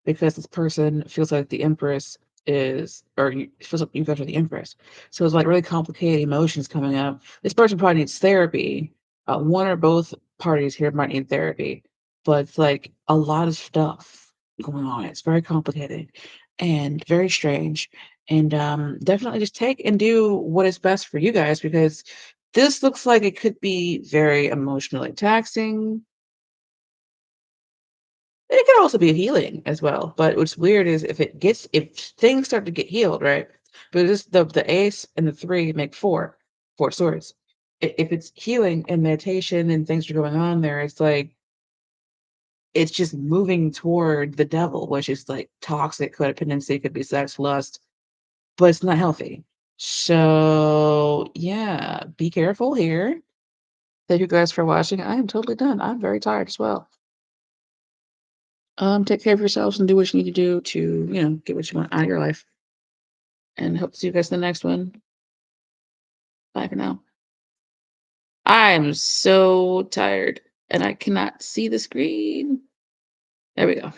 because this person feels like the empress is, or feels like you guys are the empress. So it's like really complicated emotions coming up. This person probably needs therapy. One or both parties here might need therapy, but it's like a lot of stuff going on. It's very complicated and very strange. And definitely just take and do what is best for you guys because this looks like it could be very emotionally taxing. It could also be healing as well. But what's weird is if things start to get healed, right? But this the ace and the three make four swords. If it's healing and meditation and things are going on there, it's like it's just moving toward the devil, which is like toxic codependency, could be sex, lust, but it's not healthy. So yeah, be careful here. Thank you guys for watching. I am totally done. I'm very tired as well. Take care of yourselves and do what you need to do to, get what you want out of your life. And hope to see you guys in the next one. Bye for now. I'm so tired and I cannot see the screen. There we go.